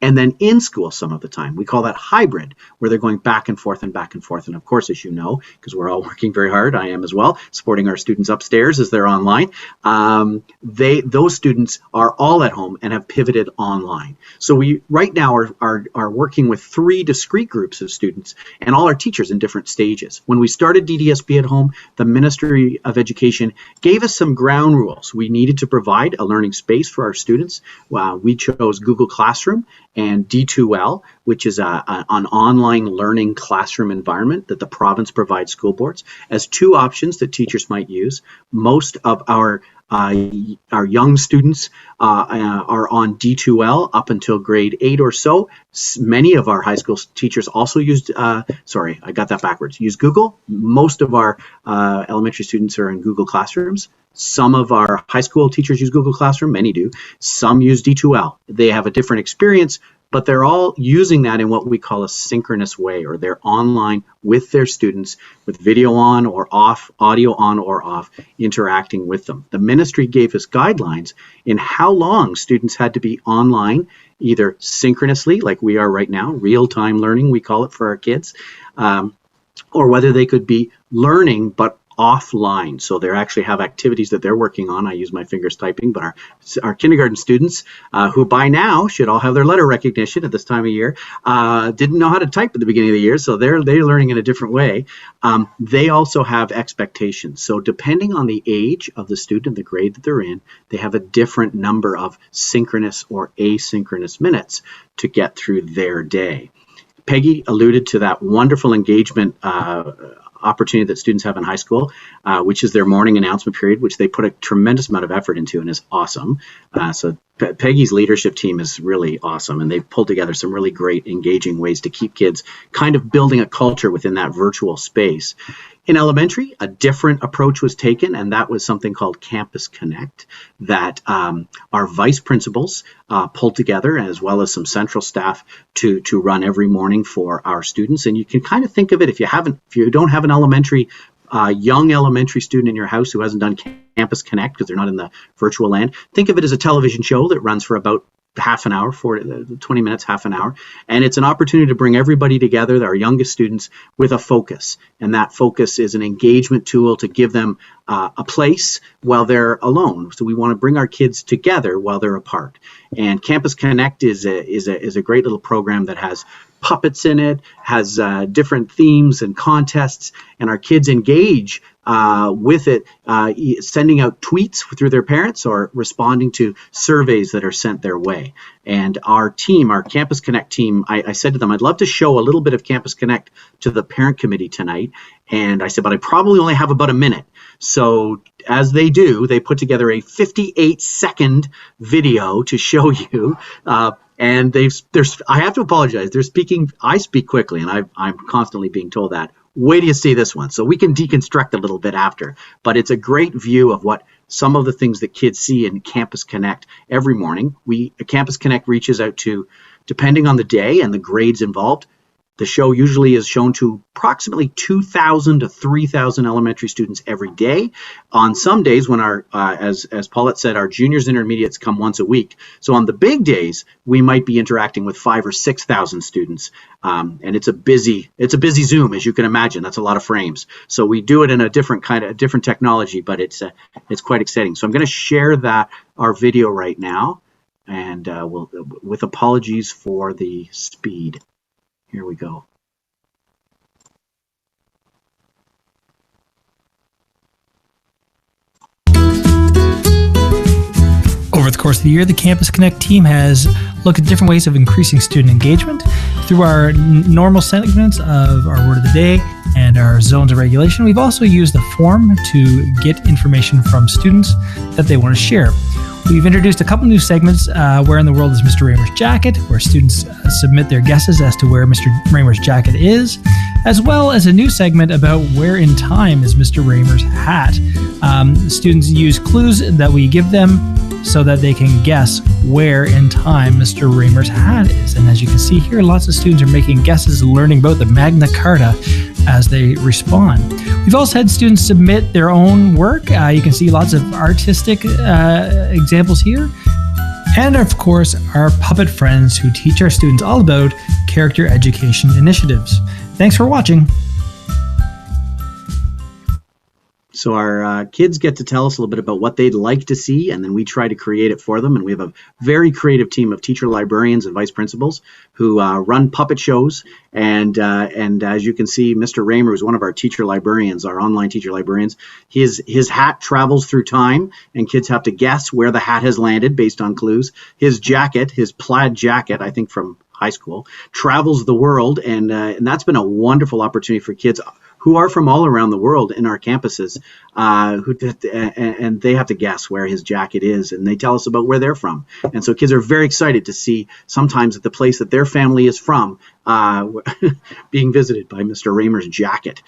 and then in school some of the time. We call that hybrid, where they're going back and forth and back and forth. And of course, as you know, because we're all working very hard, I am as well, supporting our students upstairs as they're online, those students are all at home and have pivoted online. So we right now are working with 3 discrete groups of students and all our teachers in different stages. When we started DDSB at Home, the Ministry of Education gave us some ground rules. We needed to provide a learning space for our students. We chose Google Classroom and D2L, which is an online learning classroom environment that the province provides school boards, as 2 options that teachers might use. Most of our young students are on D2L up until grade 8 or so. Many of our high school teachers also used, sorry, I got that backwards, use Google. Most of our elementary students are in Google Classrooms. Some of our high school teachers use Google Classroom, many do. Some use D2L. They have a different experience, but they're all using that in what we call a synchronous way, or they're online with their students with video on or off, audio on or off, interacting with them. The ministry gave us guidelines in how long students had to be online, either synchronously, like we are right now, real-time learning, we call it for our kids, or whether they could be learning but offline. So they actually have activities that they're working on. I use my fingers typing, but our kindergarten students, who by now should all have their letter recognition at this time of year, didn't know how to type at the beginning of the year, so they're learning in a different way. They also have expectations. So depending on the age of the student, the grade that they're in, they have a different number of synchronous or asynchronous minutes to get through their day. Peggy alluded to that wonderful engagement opportunity that students have in high school, which is their morning announcement period, which they put a tremendous amount of effort into and is awesome. So Peggy's leadership team is really awesome, and they've pulled together some really great engaging ways to keep kids kind of building a culture within that virtual space. In elementary, a different approach was taken, and that was something called Campus Connect that our vice principals pulled together, as well as some central staff to run every morning for our students. And you can kind of think of it, if you don't have an young elementary student in your house who hasn't done Campus Connect because they're not in the virtual land, think of it as a television show that runs for about half an hour, 20 minutes, half an hour. And it's an opportunity to bring everybody together, our youngest students, with a focus. And that focus is an engagement tool to give them a place while they're alone. So we want to bring our kids together while they're apart. And Campus Connect is a great little program that has puppets in it, has different themes and contests, and our kids engage with it, sending out tweets through their parents or responding to surveys that are sent their way. And our team, our Campus Connect team, I said to them, I'd love to show a little bit of Campus Connect to the parent committee tonight. And I said, but I probably only have about a minute. So as they do, they put together a 58-second video to show you. And I have to apologize. I speak quickly, and I'm constantly being told that. Wait till you see this one. So we can deconstruct a little bit after. But it's a great view of what some of the things that kids see in Campus Connect every morning. Campus Connect reaches out to, depending on the day and the grades involved, the show usually is shown to approximately 2,000 to 3,000 elementary students every day. On some days when as Paulette said, our juniors and intermediates come once a week. So on the big days, we might be interacting with 5,000 or 6,000 students. And it's a busy Zoom, as you can imagine. That's a lot of frames. So we do it in a different technology, but it's quite exciting. So I'm going to share our video right now, and with apologies for the speed. Here we go. Over the course of the year, the Campus Connect team has looked at different ways of increasing student engagement through our normal segments of our word of the day and our zones of regulation. We've also used a form to get information from students that they want to share. We've introduced a couple new segments, Where in the World is Mr. Raymer's Jacket, where students submit their guesses as to where Mr. Raymer's jacket is, as well as a new segment about where in time is Mr. Raymer's hat. Students use clues that we give them so that they can guess where in time Mr. Raymer's hat is. And as you can see here, lots of students are making guesses, learning about the Magna Carta as they respond. We've also had students submit their own work. You can see lots of artistic examples here. and of course, our puppet friends who teach our students all about character education initiatives. Thanks for watching. So our kids get to tell us a little bit about what they'd like to see, and then we try to create it for them. And we have a very creative team of teacher librarians and vice principals who run puppet shows. And as you can see, Mr. Raymer is one of our teacher librarians, our online teacher librarians. His hat travels through time, and kids have to guess where the hat has landed based on clues. His jacket, his plaid jacket, I think from high school, travels the world, and that's been a wonderful opportunity for kids who are from all around the world in our campuses, and they have to guess where his jacket is, and they tell us about where they're from. And so kids are very excited to see sometimes the place that their family is from being visited by Mr. Raymer's jacket.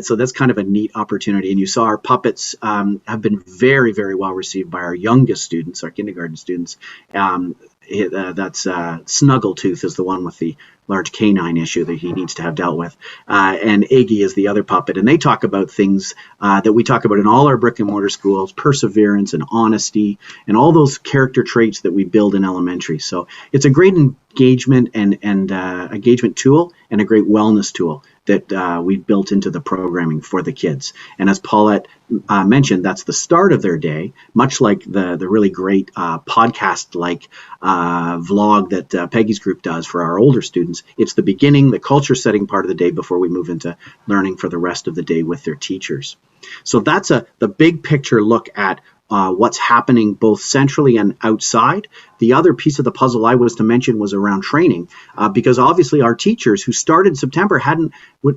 So that's kind of a neat opportunity. And you saw our puppets have been very, very well received by our youngest students, our kindergarten students. That's Snuggletooth is the one with the large canine issue that he needs to have dealt with. And Iggy is the other puppet. And they talk about things that we talk about in all our brick and mortar schools, perseverance and honesty and all those character traits that we build in elementary. So it's a great engagement and engagement tool and a great wellness tool that we've built into the programming for the kids. And as Paulette mentioned, that's the start of their day, much like the really great podcast-like vlog that Peggy's group does for our older students. It's the beginning, the culture-setting part of the day before we move into learning for the rest of the day with their teachers. So that's the big picture look at what's happening both centrally and outside. The other piece of the puzzle I was to mention was around training, because obviously our teachers who started in September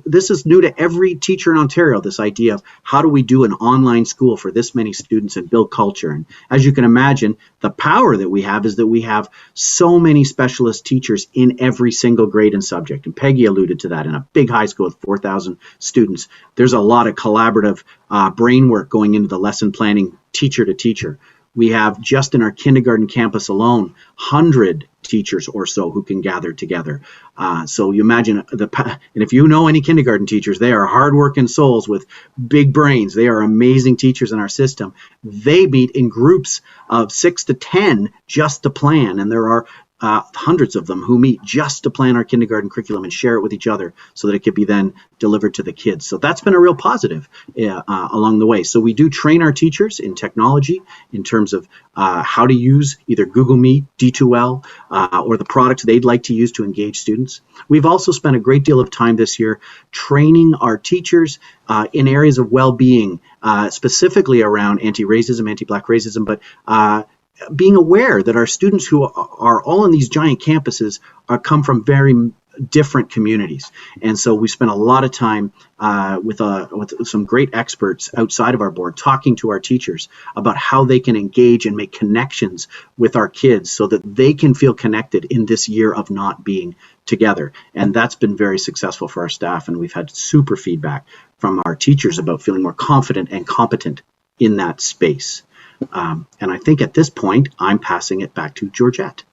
this is new to every teacher in Ontario, this idea of how do we do an online school for this many students and build culture. And as you can imagine, the power that we have is that we have so many specialist teachers in every single grade and subject. And Peggy alluded to that. In a big high school with 4,000 students, there's a lot of collaborative brain work going into the lesson planning teacher to teacher. We have just in our kindergarten campus alone, 100 teachers or so who can gather together. So you imagine, and if you know any kindergarten teachers, they are hardworking souls with big brains. They are amazing teachers in our system. They meet in groups of 6 to 10 just to plan, and there are hundreds of them who meet just to plan our kindergarten curriculum and share it with each other so that it could be then delivered to the kids. So that's been a real positive along the way. So we do train our teachers in technology in terms of how to use either Google Meet, D2L, or the products they'd like to use to engage students. We've also spent a great deal of time this year training our teachers in areas of well-being, specifically around anti-racism, anti-Black racism, but being aware that our students who are all on these giant campuses come from very different communities. And so we spent a lot of time with some great experts outside of our board talking to our teachers about how they can engage and make connections with our kids so that they can feel connected in this year of not being together. And that's been very successful for our staff. And we've had super feedback from our teachers about feeling more confident and competent in that space. And I think at this point, I'm passing it back to Georgette.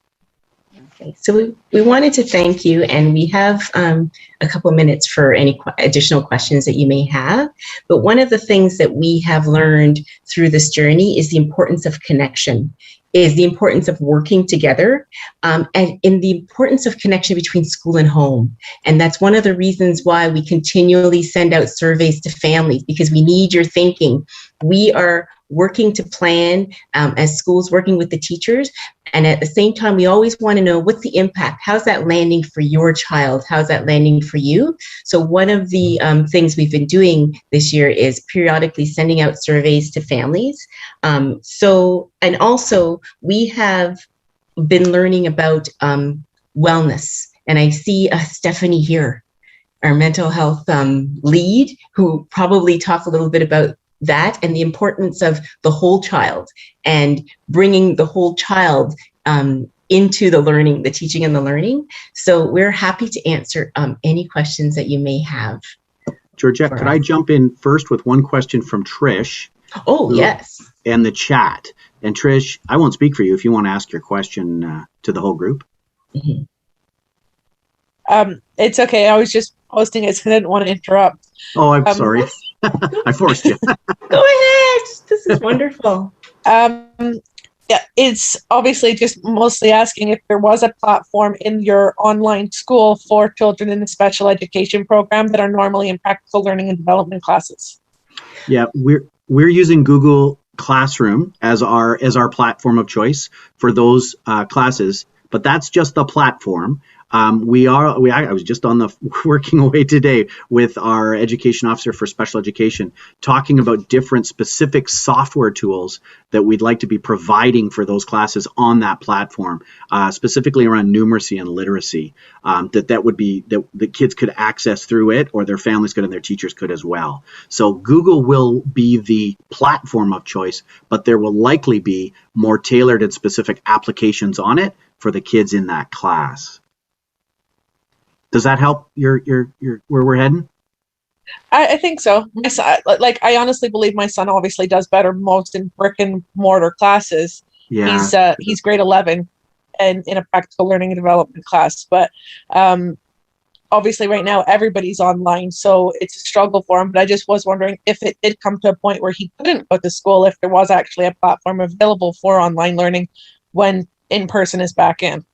Okay, so we wanted to thank you, and we have a couple of minutes for any additional questions that you may have. But one of the things that we have learned through this journey is the importance of connection, is the importance of working together, and in the importance of connection between school and home. And that's one of the reasons why we continually send out surveys to families, because we need your thinking. We are working to plan as schools, working with the teachers. And at the same time, we always want to know what's the impact? How's that landing for your child? How's that landing for you? So one of the things we've been doing this year is periodically sending out surveys to families. And also we have been learning about wellness. And I see Stephanie here, our mental health lead, who probably talk a little bit about that and the importance of the whole child and bringing the whole child into the learning, the teaching and the learning. So we're happy to answer any questions that you may have. Georgette, could I jump in first with one question from Trish? Oh, yes. And the chat. And Trish, I won't speak for you if you want to ask your question to the whole group. Mm-hmm. It's okay. I was just posting it because I didn't want to interrupt. Oh, I'm sorry. I forced you. Go ahead. This is wonderful. Yeah, it's obviously just mostly asking if there was a platform in your online school for children in the special education program that are normally in practical learning and development classes. Yeah, we're using Google Classroom as our platform of choice for those classes, but that's just the platform. I was just on the working away today with our education officer for special education, talking about different specific software tools that we'd like to be providing for those classes on that platform, specifically around numeracy and literacy, that would be that the kids could access through it, or their families could and their teachers could as well. So Google will be the platform of choice, but there will likely be more tailored and specific applications on it for the kids in that class. Does that help your where we're heading? I think so. My son, like, I honestly believe my son obviously does better most in brick and mortar classes. Yeah. He's grade 11 and in a practical learning and development class, but obviously right now everybody's online, so it's a struggle for him. But I just was wondering if it did come to a point where he couldn't go to school, if there was actually a platform available for online learning when in person is back in.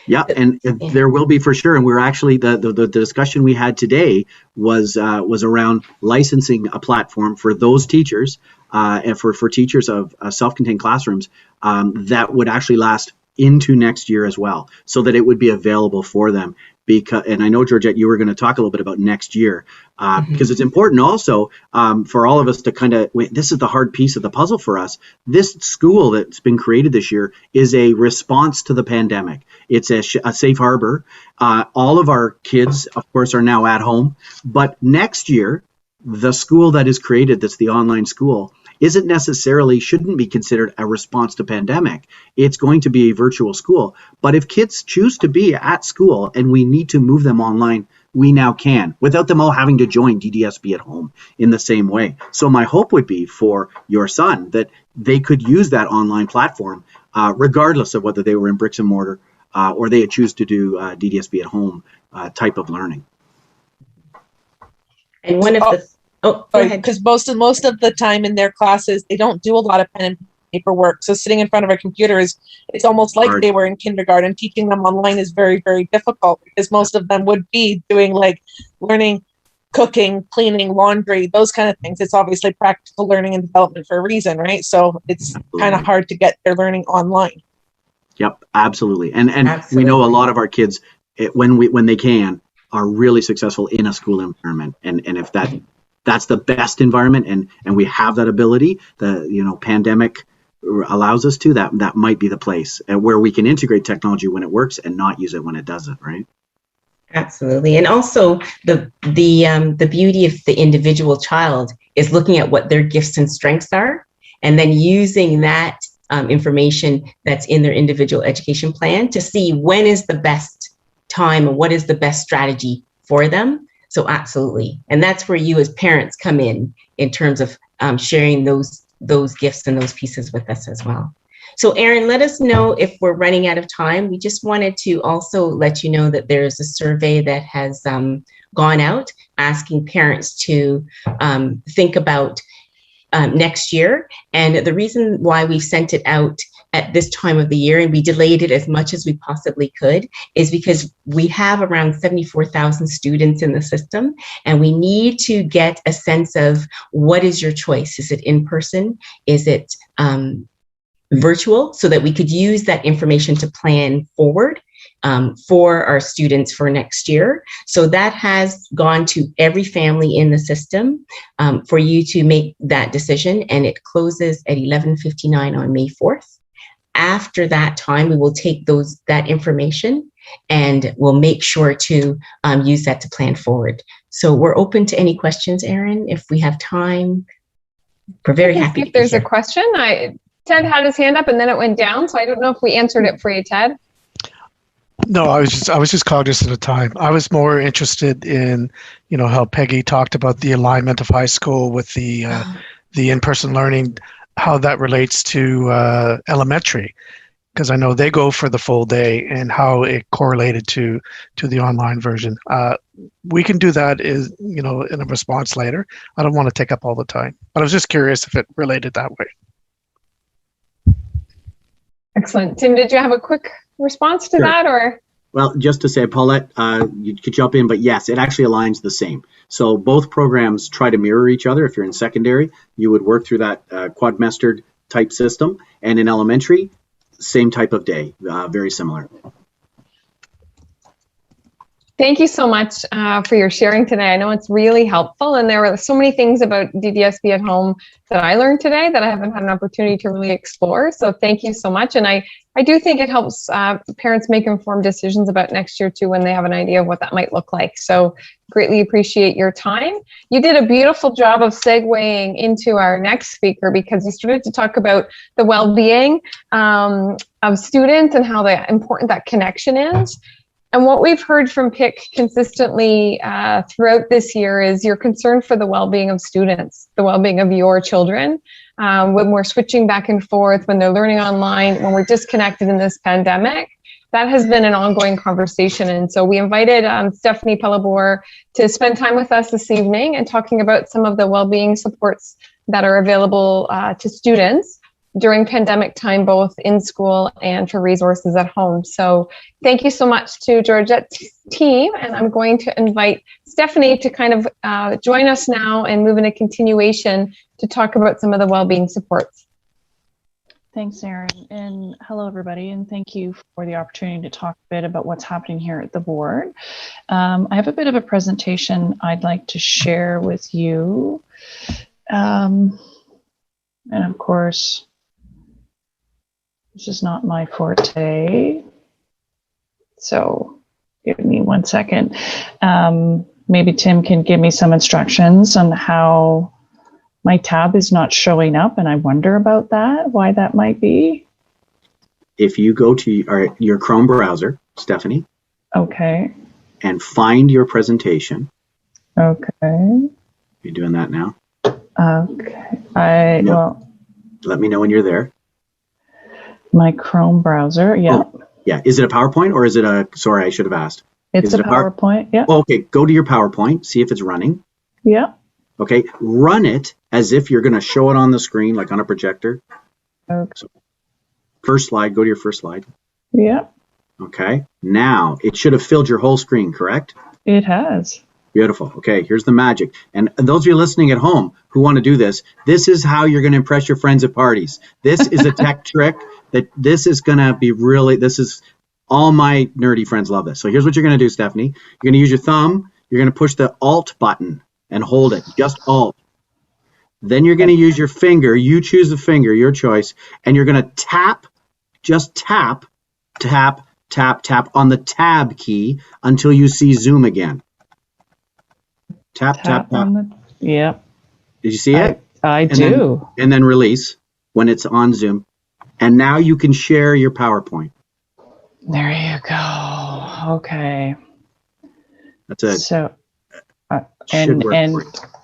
Yeah, and there will be for sure. And we're actually the discussion we had today was around licensing a platform for those teachers and for teachers of self-contained classrooms that would actually last into next year as well, so that it would be available for them. Because, and I know, Georgette, you were going to talk a little bit about next year, because it's important also for all of us to kind of, this is the hard piece of the puzzle for us. This school that's been created this year is a response to the pandemic. It's a safe harbor. All of our kids, of course, are now at home. But next year, the school that is created, that's the online school, shouldn't be considered a response to pandemic. It's going to be a virtual school. But if kids choose to be at school and we need to move them online, we now can, without them all having to join DDSB at home in the same way. So my hope would be for your son that they could use that online platform, regardless of whether they were in bricks and mortar or they choose to do DDSB at home type of learning. And one of the because most of the time in their classes they don't do a lot of pen and paper work. So sitting in front of a computer it's almost like they were in kindergarten. Teaching them online is very, very difficult because most of them would be doing like learning, cooking, cleaning, laundry, those kind of things. It's obviously practical learning and development for a reason, right? So it's kind of hard to get their learning online. Yep, absolutely. And we know a lot of our kids, when they can, are really successful in a school environment. And if that's the best environment and we have that ability, the pandemic allows us to, that might be the place where we can integrate technology when it works and not use it when it doesn't, right? Absolutely. And also the beauty of the individual child is looking at what their gifts and strengths are, and then using that information that's in their individual education plan to see when is the best time and what is the best strategy for them. So absolutely. And that's where you as parents come in terms of sharing those gifts and those pieces with us as well. So Erin, let us know if we're running out of time. We just wanted to also let you know that there's a survey that has gone out asking parents to think about next year. And the reason why we sent it out at this time of the year, and we delayed it as much as we possibly could, is because we have around 74,000 students in the system, and we need to get a sense of what is your choice. Is it in person? Is it virtual? So that we could use that information to plan forward for our students for next year. So that has gone to every family in the system for you to make that decision, and it closes at 11:59 on May 4th. After that time, we will take that information and we'll make sure to use that to plan forward. So we're open to any questions, Erin, if we have time. We're very happy. If there's a question, Ted had his hand up and then it went down, so I don't know if we answered it for you, Ted. No, I was just cognizant of time. I was more interested in, how Peggy talked about the alignment of high school with the in-person learning, how that relates to elementary, because I know they go for the full day, and how it correlated to the online version. We can do that in a response later. I don't want to take up all the time, but I was just curious if it related that way. Excellent. Tim, did you have a quick response to Sure. that, or? Well, just to say, Paulette, you could jump in, but yes, it actually aligns the same. So both programs try to mirror each other. If you're in secondary, you would work through that quadmestered type system, and in elementary, same type of day, very similar. Thank you so much for your sharing today. I know it's really helpful, and there were so many things about DDSB at home that I learned today that I haven't had an opportunity to really explore. So thank you so much. And I do think it helps parents make informed decisions about next year too, when they have an idea of what that might look like. So greatly appreciate your time. You did a beautiful job of segueing into our next speaker, because you started to talk about the well-being of students and how important that connection is. And what we've heard from PIC consistently throughout this year is your concern for the well-being of students, the well-being of your children. When we're switching back and forth, when they're learning online, when we're disconnected in this pandemic, that has been an ongoing conversation. And so we invited Stephanie Pellebor to spend time with us this evening and talking about some of the well-being supports that are available to students during pandemic time, both in school and for resources at home. So thank you so much to Georgette's team. And I'm going to invite Stephanie to kind of join us now and move in a continuation to talk about some of the well-being supports. Thanks, Erin, and hello, everybody, and thank you for the opportunity to talk a bit about what's happening here at the board. I have a bit of a presentation I'd like to share with you. And of course, this is not my forte, so give me 1 second. Maybe Tim can give me some instructions on how my tab is not showing up, and I wonder about that, why that might be. If you go to your Chrome browser, Stephanie. Okay. And find your presentation. Okay. You're doing that now? Okay. Let me know when you're there. My Chrome browser, yeah. Oh, yeah. Is it a PowerPoint or is it a, sorry, I should have asked. It's a PowerPoint, yeah. Oh, okay, go to your PowerPoint, see if it's running. Yeah. Okay, run it as if you're going to show it on the screen, like on a projector. Okay. So, first slide, go to your first slide. Yeah. Okay, now it should have filled your whole screen, correct? It has. Beautiful. Okay, here's the magic. And those of you listening at home who want to do this, this is how you're going to impress your friends at parties. This is a tech trick that this is going to be really, this is, all my nerdy friends love this. So here's what you're going to do, Stephanie. You're going to use your thumb. You're going to push the Alt button and hold it, just Alt. Then you're going to use your finger. You choose the finger, your choice, and you're going to tap, just tap, tap, tap, tap on the Tab key until you see Zoom again. Tap, tap, tap. Yeah. Did you see it? I do. And then release when it's on Zoom. And now you can share your PowerPoint. There you go. Okay. That's it. So, and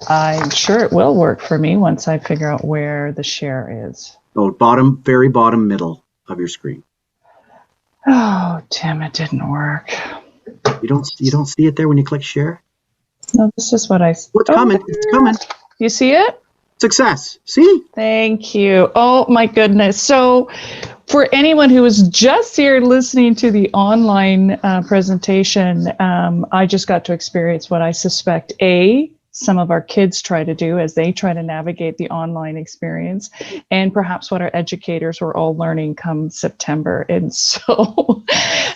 I'm sure it will work for me once I figure out where the share is. Oh, bottom, very bottom middle of your screen. Oh, Tim, it didn't work. You don't see it there when you click share? No, this is what I. What's coming? It's coming. You see it? Success. See? Thank you. Oh my goodness. So for anyone who was just here listening to the online presentation, I just got to experience what I suspect some of our kids try to do as they try to navigate the online experience, and perhaps what our educators were all learning come September. And so,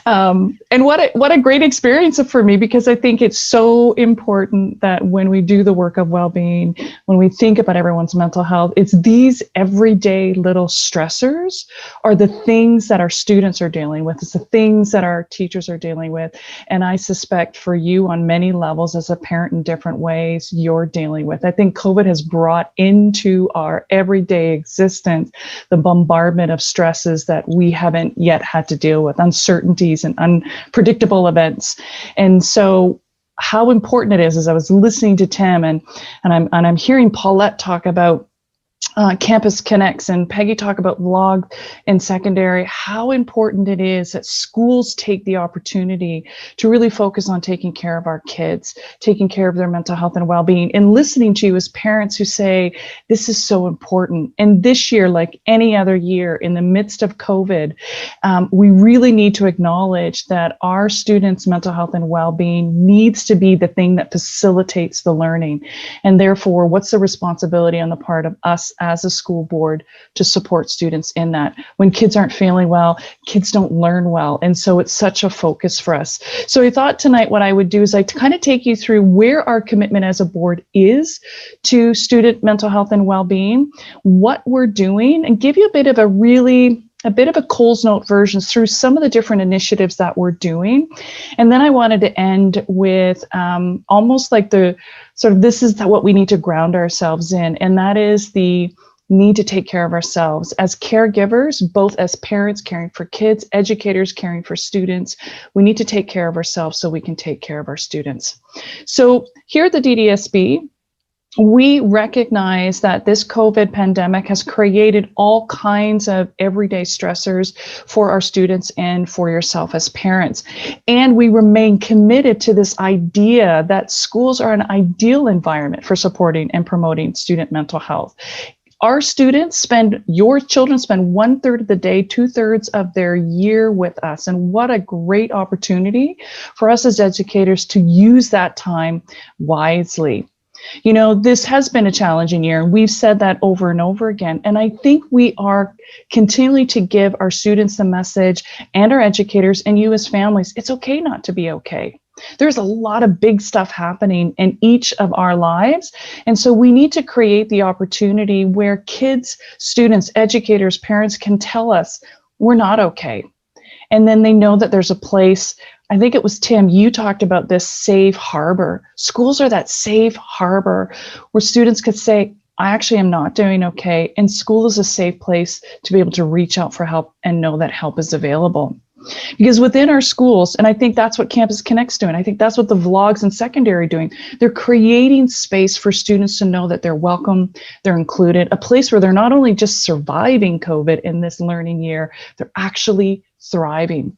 and what a great experience for me, because I think it's so important that when we do the work of well-being, when we think about everyone's mental health, it's these everyday little stressors are the things that our students are dealing with. It's the things that our teachers are dealing with. And I suspect for you on many levels as a parent in different ways, you're dealing with. I think COVID has brought into our everyday existence the bombardment of stresses that we haven't yet had to deal with, uncertainties and unpredictable events. And so how important it is, as I was listening to Tim and I'm hearing Paulette talk about Campus Connects, and Peggy talked about vlog in secondary, how important it is that schools take the opportunity to really focus on taking care of our kids, taking care of their mental health and well-being, and listening to you as parents who say, this is so important. And this year, like any other year in the midst of COVID, we really need to acknowledge that our students' mental health and well-being needs to be the thing that facilitates the learning. And therefore, what's the responsibility on the part of us as a school board to support students in that? When kids aren't feeling well, kids don't learn well. And so it's such a focus for us. So I thought tonight what I would do is to kind of take you through where our commitment as a board is to student mental health and well-being, what we're doing, and give you a bit of a Coles Note version through some of the different initiatives that we're doing. And then I wanted to end with almost like the sort of, this is what we need to ground ourselves in, and that is the need to take care of ourselves as caregivers, both as parents caring for kids, educators caring for students. We need to take care of ourselves so we can take care of our students. So here at the DDSB, we recognize that this COVID pandemic has created all kinds of everyday stressors for our students and for yourself as parents. And we remain committed to this idea that schools are an ideal environment for supporting and promoting student mental health. Our students your children spend 1/3 of the day, 2/3 of their year with us. And what a great opportunity for us as educators to use that time wisely. You know, this has been a challenging year, and we've said that over and over again. And I think we are continuing to give our students the message, and our educators and you as families, it's okay not to be okay. There's a lot of big stuff happening in each of our lives. And so we need to create the opportunity where kids, students, educators, parents can tell us we're not okay. And then they know that there's a place. I think it was Tim, you talked about this safe harbor. Schools are that safe harbor where students could say, I actually am not doing okay. And school is a safe place to be able to reach out for help and know that help is available. Because within our schools, and I think that's what Campus Connect's doing, I think that's what the vlogs in secondary doing, they're creating space for students to know that they're welcome, they're included, a place where they're not only just surviving COVID in this learning year, they're actually thriving.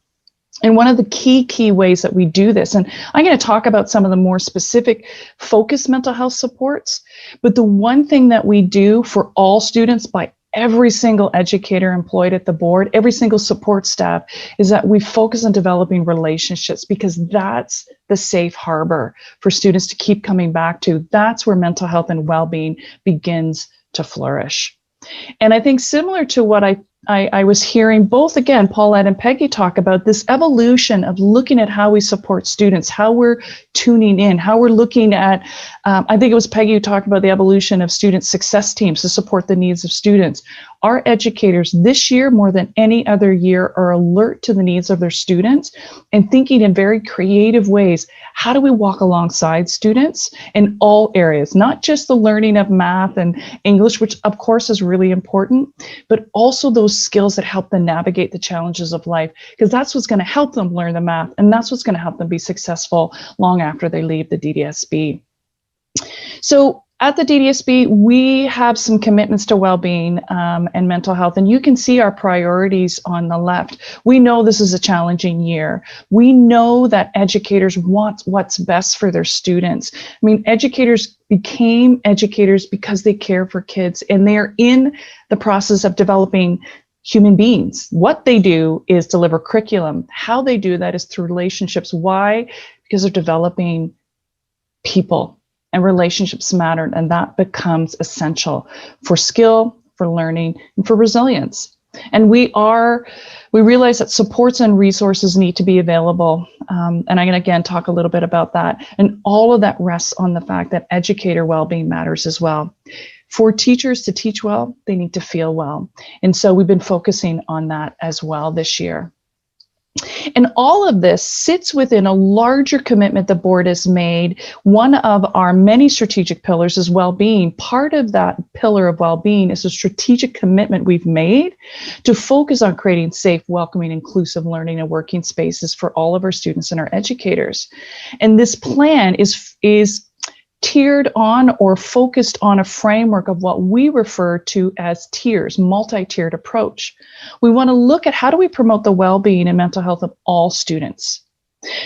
And one of the key ways that we do this, and I'm going to talk about some of the more specific focused mental health supports, but the one thing that we do for all students by every single educator employed at the board, every single support staff, is that we focus on developing relationships, because that's the safe harbor for students to keep coming back to. That's where mental health and well-being begins to flourish. And I think similar to what I was hearing both, again, Paulette and Peggy talk about, this evolution of looking at how we support students, how we're tuning in, how we're looking at, I think it was Peggy who talked about the evolution of student success teams to support the needs of students. Our educators this year, more than any other year, are alert to the needs of their students and thinking in very creative ways. How do we walk alongside students in all areas, not just the learning of math and English, which of course is really important, but also those skills that help them navigate the challenges of life, because that's what's going to help them learn the math, and that's what's going to help them be successful long after they leave the DDSB. So at the DDSB, we have some commitments to well-being and mental health, and you can see our priorities on the left. We know this is a challenging year. We know that educators want what's best for their students. I mean, educators became educators because they care for kids, and they're in the process of developing human beings. What they do is deliver curriculum. How they do that is through relationships. Why? Because they're developing people. And relationships matter, and that becomes essential for skill, for learning, and for resilience. And we realize that supports and resources need to be available. And I'm going to again talk a little bit about that. And all of that rests on the fact that educator well-being matters as well. For teachers to teach well, they need to feel well. And so we've been focusing on that as well this year. And all of this sits within a larger commitment the board has made. One of our many strategic pillars is well-being. Part of that pillar of well-being is a strategic commitment we've made to focus on creating safe, welcoming, inclusive learning and working spaces for all of our students and our educators. And this plan is tiered on or focused on a framework of what we refer to as tiers, multi-tiered approach. We want to look at how do we promote the well-being and mental health of all students.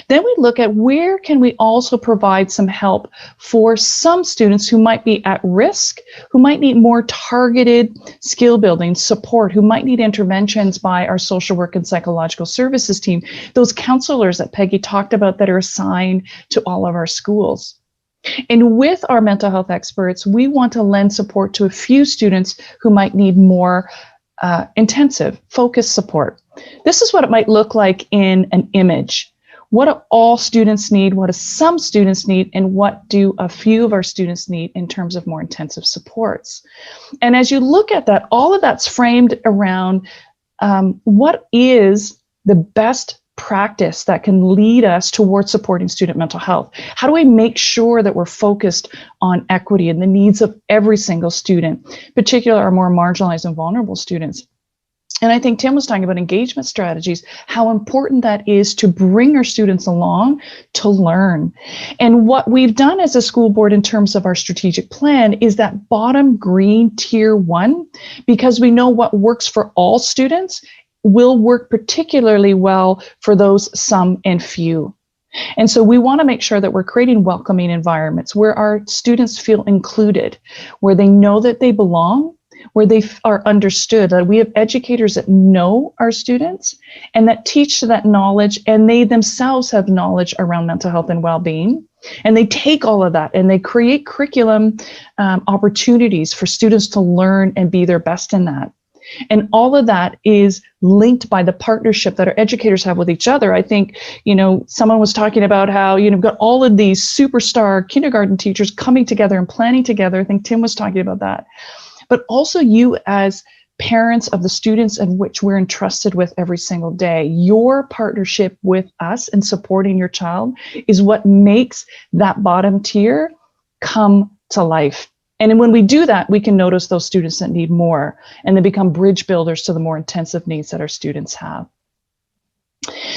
Then we look at where can we also provide some help for some students who might be at risk, who might need more targeted skill building support, who might need interventions by our social work and psychological services team, those counselors that Peggy talked about that are assigned to all of our schools. And with our mental health experts, we want to lend support to a few students who might need more intensive, focused support. This is what it might look like in an image. What do all students need? What do some students need? And what do a few of our students need in terms of more intensive supports? And as you look at that, all of that's framed around what is the best practice that can lead us towards supporting student mental health? How do we make sure that we're focused on equity and the needs of every single student, particularly our more marginalized and vulnerable students? And I think Tim was talking about engagement strategies, how important that is to bring our students along to learn. And what we've done as a school board in terms of our strategic plan is that bottom green tier 1, because we know what works for all students will work particularly well for those some and few. And so we want to make sure that we're creating welcoming environments where our students feel included, where they know that they belong, where they are understood, that we have educators that know our students and that teach that knowledge, and they themselves have knowledge around mental health and well-being. And they take all of that and they create curriculum opportunities for students to learn and be their best in that. And all of that is linked by the partnership that our educators have with each other. I think, someone was talking about how, you've got all of these superstar kindergarten teachers coming together and planning together. I think Tim was talking about that. But also you as parents of the students in which we're entrusted with every single day. Your partnership with us and supporting your child is what makes that bottom tier come to life. And when we do that, we can notice those students that need more, and they become bridge builders to the more intensive needs that our students have.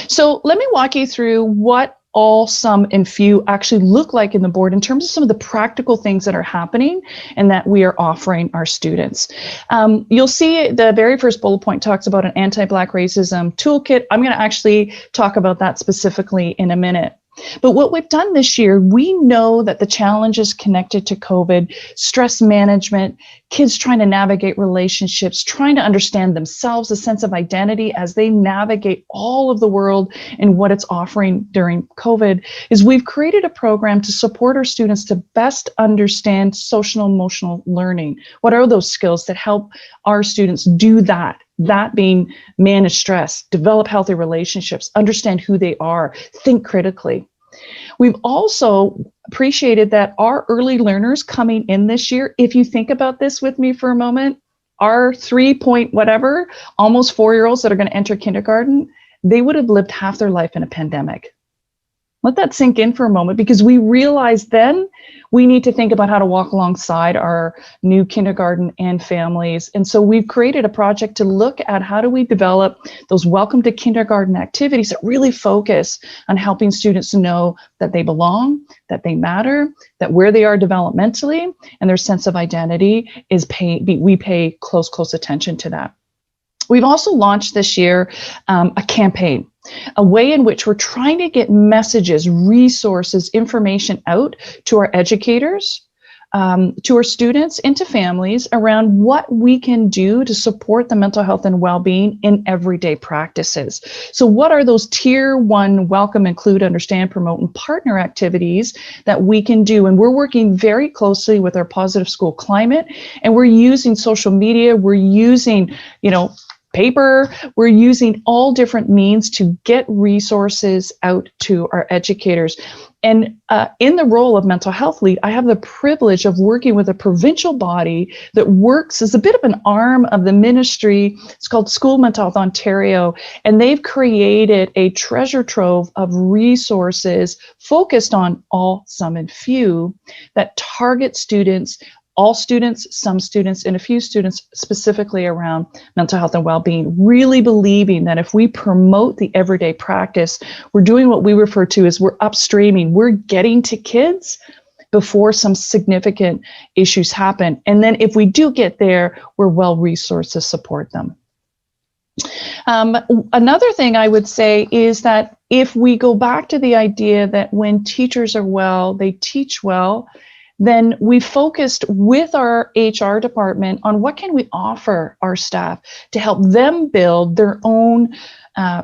So let me walk you through what all, some, and few actually look like in the board in terms of some of the practical things that are happening and that we are offering our students. You'll see the very first bullet point talks about an anti-Black racism toolkit. I'm going to actually talk about that specifically in a minute. But what we've done this year, we know that the challenges connected to COVID, stress management, kids trying to navigate relationships, trying to understand themselves, a sense of identity as they navigate all of the world and what it's offering during COVID, is we've created a program to support our students to best understand social emotional learning. What are those skills that help our students do that? That being manage stress, develop healthy relationships, understand who they are, think critically. We've also appreciated that our early learners coming in this year, if you think about this with me for a moment, our 3-point whatever, almost 4-year-olds that are going to enter kindergarten, they would have lived half their life in a pandemic. Let that sink in for a moment, because we realized then we need to think about how to walk alongside our new kindergarten and families. And so we've created a project to look at how do we develop those welcome to kindergarten activities that really focus on helping students know that they belong, that they matter, that where they are developmentally and their sense of identity is we pay close attention to that. We've also launched this year a campaign, a way in which we're trying to get messages, resources, information out to our educators, to our students, and to families around what we can do to support the mental health and well-being in everyday practices. So what are those tier 1 welcome, include, understand, promote, and partner activities that we can do? And we're working very closely with our Positive School Climate, and we're using social media, we're using, paper, we're using all different means to get resources out to our educators. And in the role of mental health lead, I have the privilege of working with a provincial body that works as a bit of an arm of the ministry. It's called School Mental Health Ontario, and they've created a treasure trove of resources focused on all, some, and few that target students, all students, some students, and a few students specifically around mental health and well-being, really believing that if we promote the everyday practice, we're doing what we refer to as we're upstreaming, we're getting to kids, before some significant issues happen. And then if we do get there, we're well-resourced to support them. Another thing I would say is that if we go back to the idea that when teachers are well, they teach well, then we focused with our HR department on what can we offer our staff to help them build their own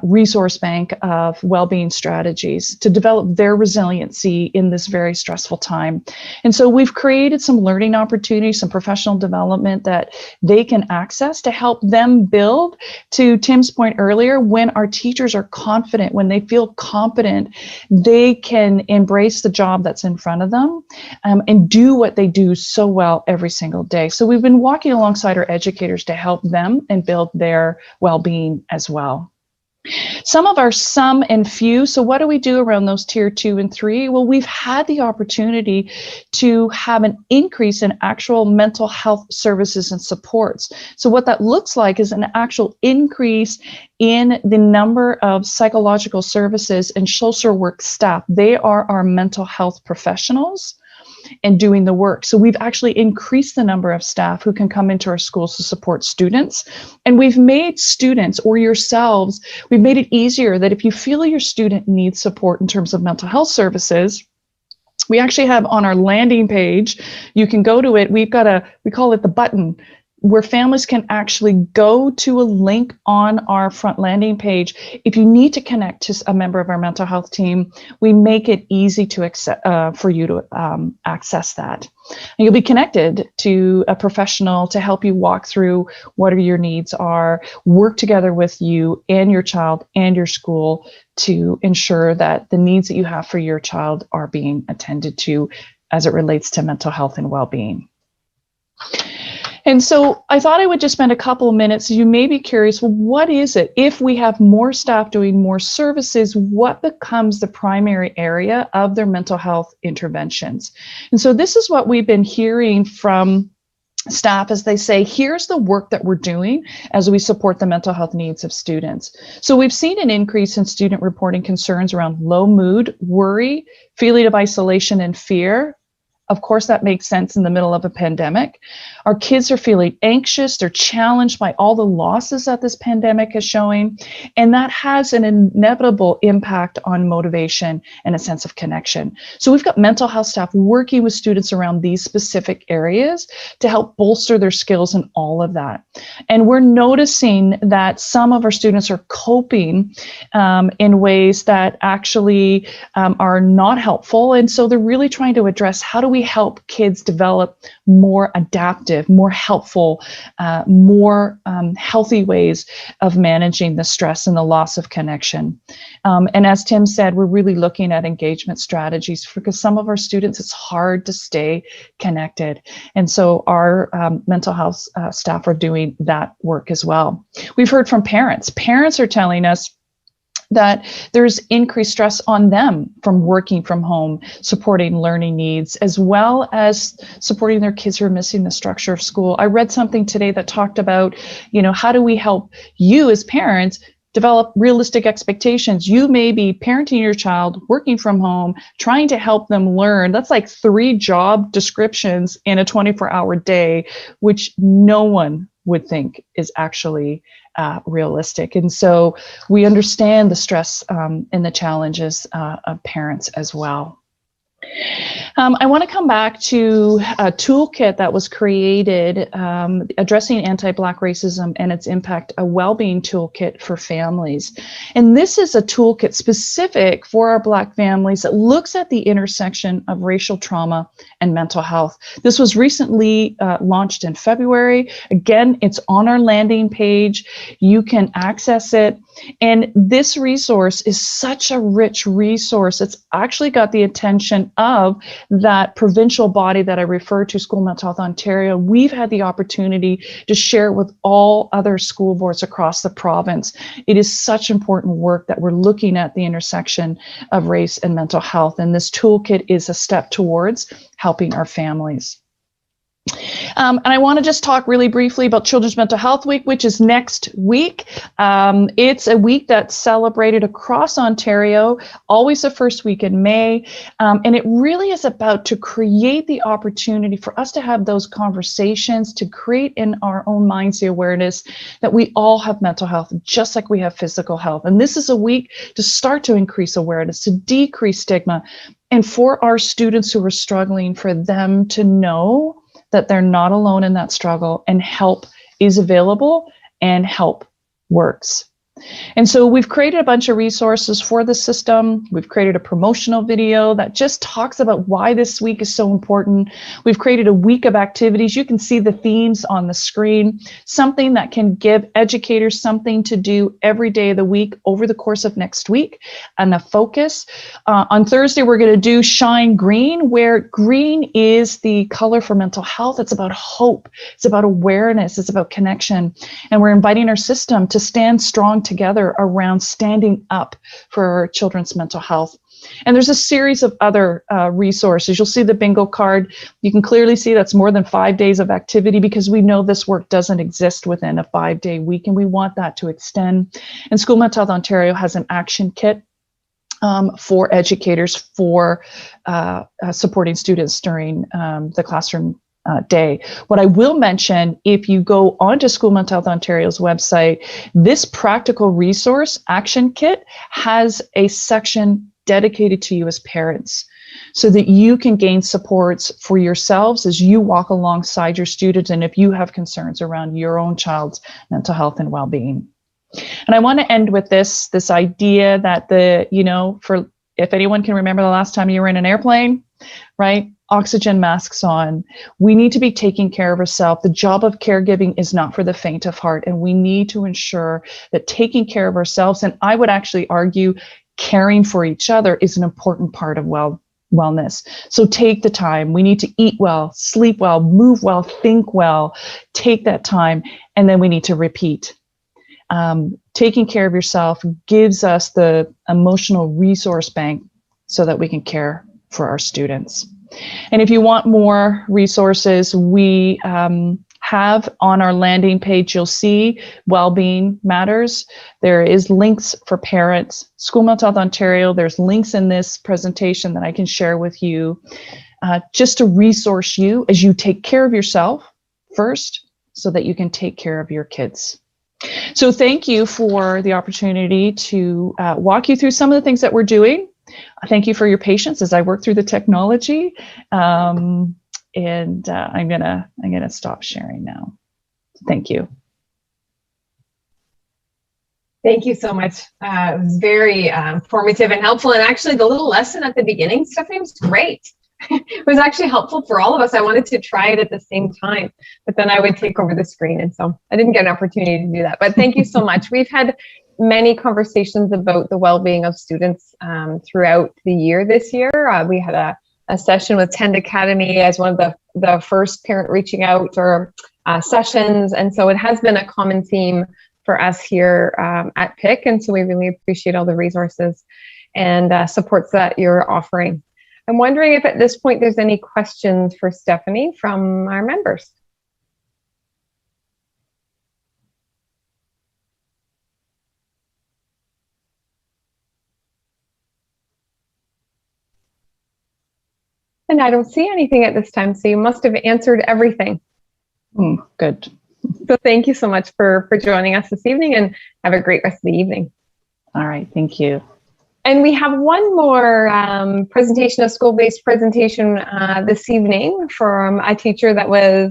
resource bank of well-being strategies to develop their resiliency in this very stressful time. And so we've created some learning opportunities, some professional development that they can access to help them build. To Tim's point earlier, when our teachers are confident, when they feel competent, they can embrace the job that's in front of them and do what they do so well every single day. So we've been walking alongside our educators to help them and build their well-being as well. Some of our some and few. So what do we do around those tier 2 and 3? Well, we've had the opportunity to have an increase in actual mental health services and supports. So what that looks like is an actual increase in the number of psychological services and social work staff. They are our mental health professionals and doing the work. So we've actually increased the number of staff who can come into our schools to support students. And we've made students or yourselves, we've made it easier that if you feel your student needs support in terms of mental health services, we actually have on our landing page, you can go to it, we call it the button, where families can actually go to a link on our front landing page. If you need to connect to a member of our mental health team, we make it easy to for you to access that. And you'll be connected to a professional to help you walk through what your needs are, work together with you and your child and your school to ensure that the needs that you have for your child are being attended to as it relates to mental health and well-being. And so I thought I would just spend a couple of minutes. You may be curious, well, what is it? If we have more staff doing more services, what becomes the primary area of their mental health interventions? And so this is what we've been hearing from staff as they say, here's the work that we're doing as we support the mental health needs of students. So we've seen an increase in student reporting concerns around low mood, worry, feeling of isolation and fear. Of course, that makes sense in the middle of a pandemic. Our kids are feeling anxious. They're challenged by all the losses that this pandemic is showing. And that has an inevitable impact on motivation and a sense of connection. So we've got mental health staff working with students around these specific areas to help bolster their skills in all of that. And we're noticing that some of our students are coping in ways that actually are not helpful. And so they're really trying to address, how do we help kids develop more adaptive, more helpful, more healthy ways of managing the stress and the loss of connection. And as Tim said, we're really looking at engagement strategies because some of our students, it's hard to stay connected. And so our mental health staff are doing that work as well. We've heard from parents. Parents are telling us that there's increased stress on them from working from home, supporting learning needs, as well as supporting their kids who are missing the structure of school. I read something today that talked about, how do we help you as parents develop realistic expectations? You may be parenting your child, working from home, trying to help them learn. That's like 3 job descriptions in a 24-hour day, which no one would think is actually realistic. And so we understand the stress and the challenges of parents as well. I want to come back to a toolkit that was created addressing anti-Black racism and its impact, a well-being toolkit for families. And this is a toolkit specific for our Black families that looks at the intersection of racial trauma and mental health. This was recently launched in February. Again, it's on our landing page. You can access it. And this resource is such a rich resource. It's actually got the attention of that provincial body that I referred to, School Mental Health Ontario. We've had the opportunity to share with all other school boards across the province. It is such important work that we're looking at the intersection of race and mental health. And this toolkit is a step towards helping our families. And I want to just talk really briefly about Children's Mental Health Week, which is next week. It's a week that's celebrated across Ontario, always the first week in May. And it really is about to create the opportunity for us to have those conversations, to create in our own minds the awareness that we all have mental health, just like we have physical health. And this is a week to start to increase awareness, to decrease stigma, and for our students who are struggling, for them to know that they're not alone in that struggle, and help is available and help works. And so we've created a bunch of resources for the system. We've created a promotional video that just talks about why this week is so important. We've created a week of activities. You can see the themes on the screen, something that can give educators something to do every day of the week over the course of next week, and a focus. On Thursday, we're going to do Shine Green, where green is the color for mental health. It's about hope. It's about awareness. It's about connection. And we're inviting our system to stand strong together around standing up for children's mental health. And there's a series of other resources. You'll see the bingo card. You can clearly see that's more than 5 days of activity, because we know this work doesn't exist within a 5-day week, and we want that to extend. And School Mental Health Ontario has an action kit for educators for supporting students during the classroom day. What I will mention, if you go onto School Mental Health Ontario's website, this practical resource action kit has a section dedicated to you as parents, so that you can gain supports for yourselves as you walk alongside your students, and if you have concerns around your own child's mental health and well-being. And I want to end with this idea that for if anyone can remember the last time you were in an airplane, right? Oxygen masks on. We need to be taking care of ourselves. The job of caregiving is not for the faint of heart, and we need to ensure that taking care of ourselves, and I would actually argue caring for each other, is an important part of wellness. So take the time. We need to eat well, sleep well, move well, think well, take that time, and then we need to repeat. Taking care of yourself gives us the emotional resource bank so that we can care for our students. And if you want more resources, we have on our landing page, you'll see Wellbeing Matters. There is links for parents. School Mental Health Ontario, there's links in this presentation that I can share with you just to resource you as you take care of yourself first, so that you can take care of your kids. So thank you for the opportunity to walk you through some of the things that we're doing. Thank you for your patience as I work through the technology. I'm gonna stop sharing now. Thank you. Thank you so much. It was very formative and helpful. And actually, the little lesson at the beginning, Stephanie, was great. It was actually helpful for all of us. I wanted to try it at the same time, but then I would take over the screen. And so I didn't get an opportunity to do that. But thank you so much. We've had many conversations about the well-being of students throughout the year this year. We had a session with Tend Academy as one of the first parent reaching out or sessions. And so it has been a common theme for us here at PIC. And so we really appreciate all the resources and supports that you're offering. I'm wondering if at this point there's any questions for Stephanie from our members. And I don't see anything at this time, so you must have answered everything. Good. So thank you so much for joining us this evening, and have a great rest of the evening. All right, thank you. And we have one more presentation, a school-based presentation this evening from a teacher that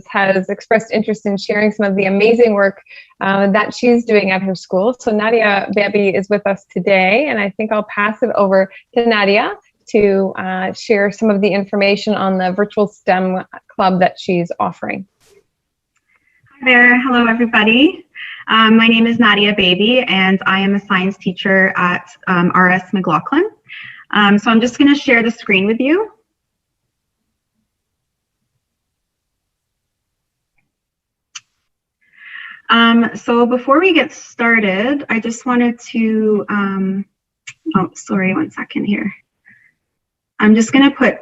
has expressed interest in sharing some of the amazing work that she's doing at her school. So Nadia Baby is with us today, and I think I'll pass it over to Nadia to share some of the information on the virtual STEM club that she's offering. Hi there. Hello, everybody. My name is Nadia Baby, and I am a science teacher at RS McLaughlin. So I'm just going to share the screen with you. So before we get started, I just wanted to, oh, sorry, one second here. I'm just going to put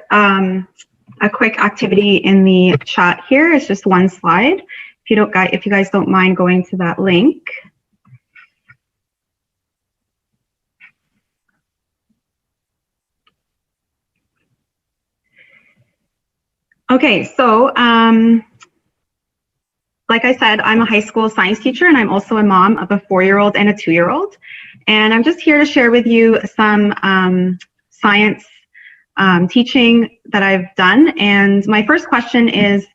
a quick activity in the chat here. It's just one slide. If you guys don't mind going to that link. Okay, so like I said, I'm a high school science teacher, and I'm also a mom of a 4-year-old and a 2-year-old. And I'm just here to share with you some science teaching that I've done. And my first question is,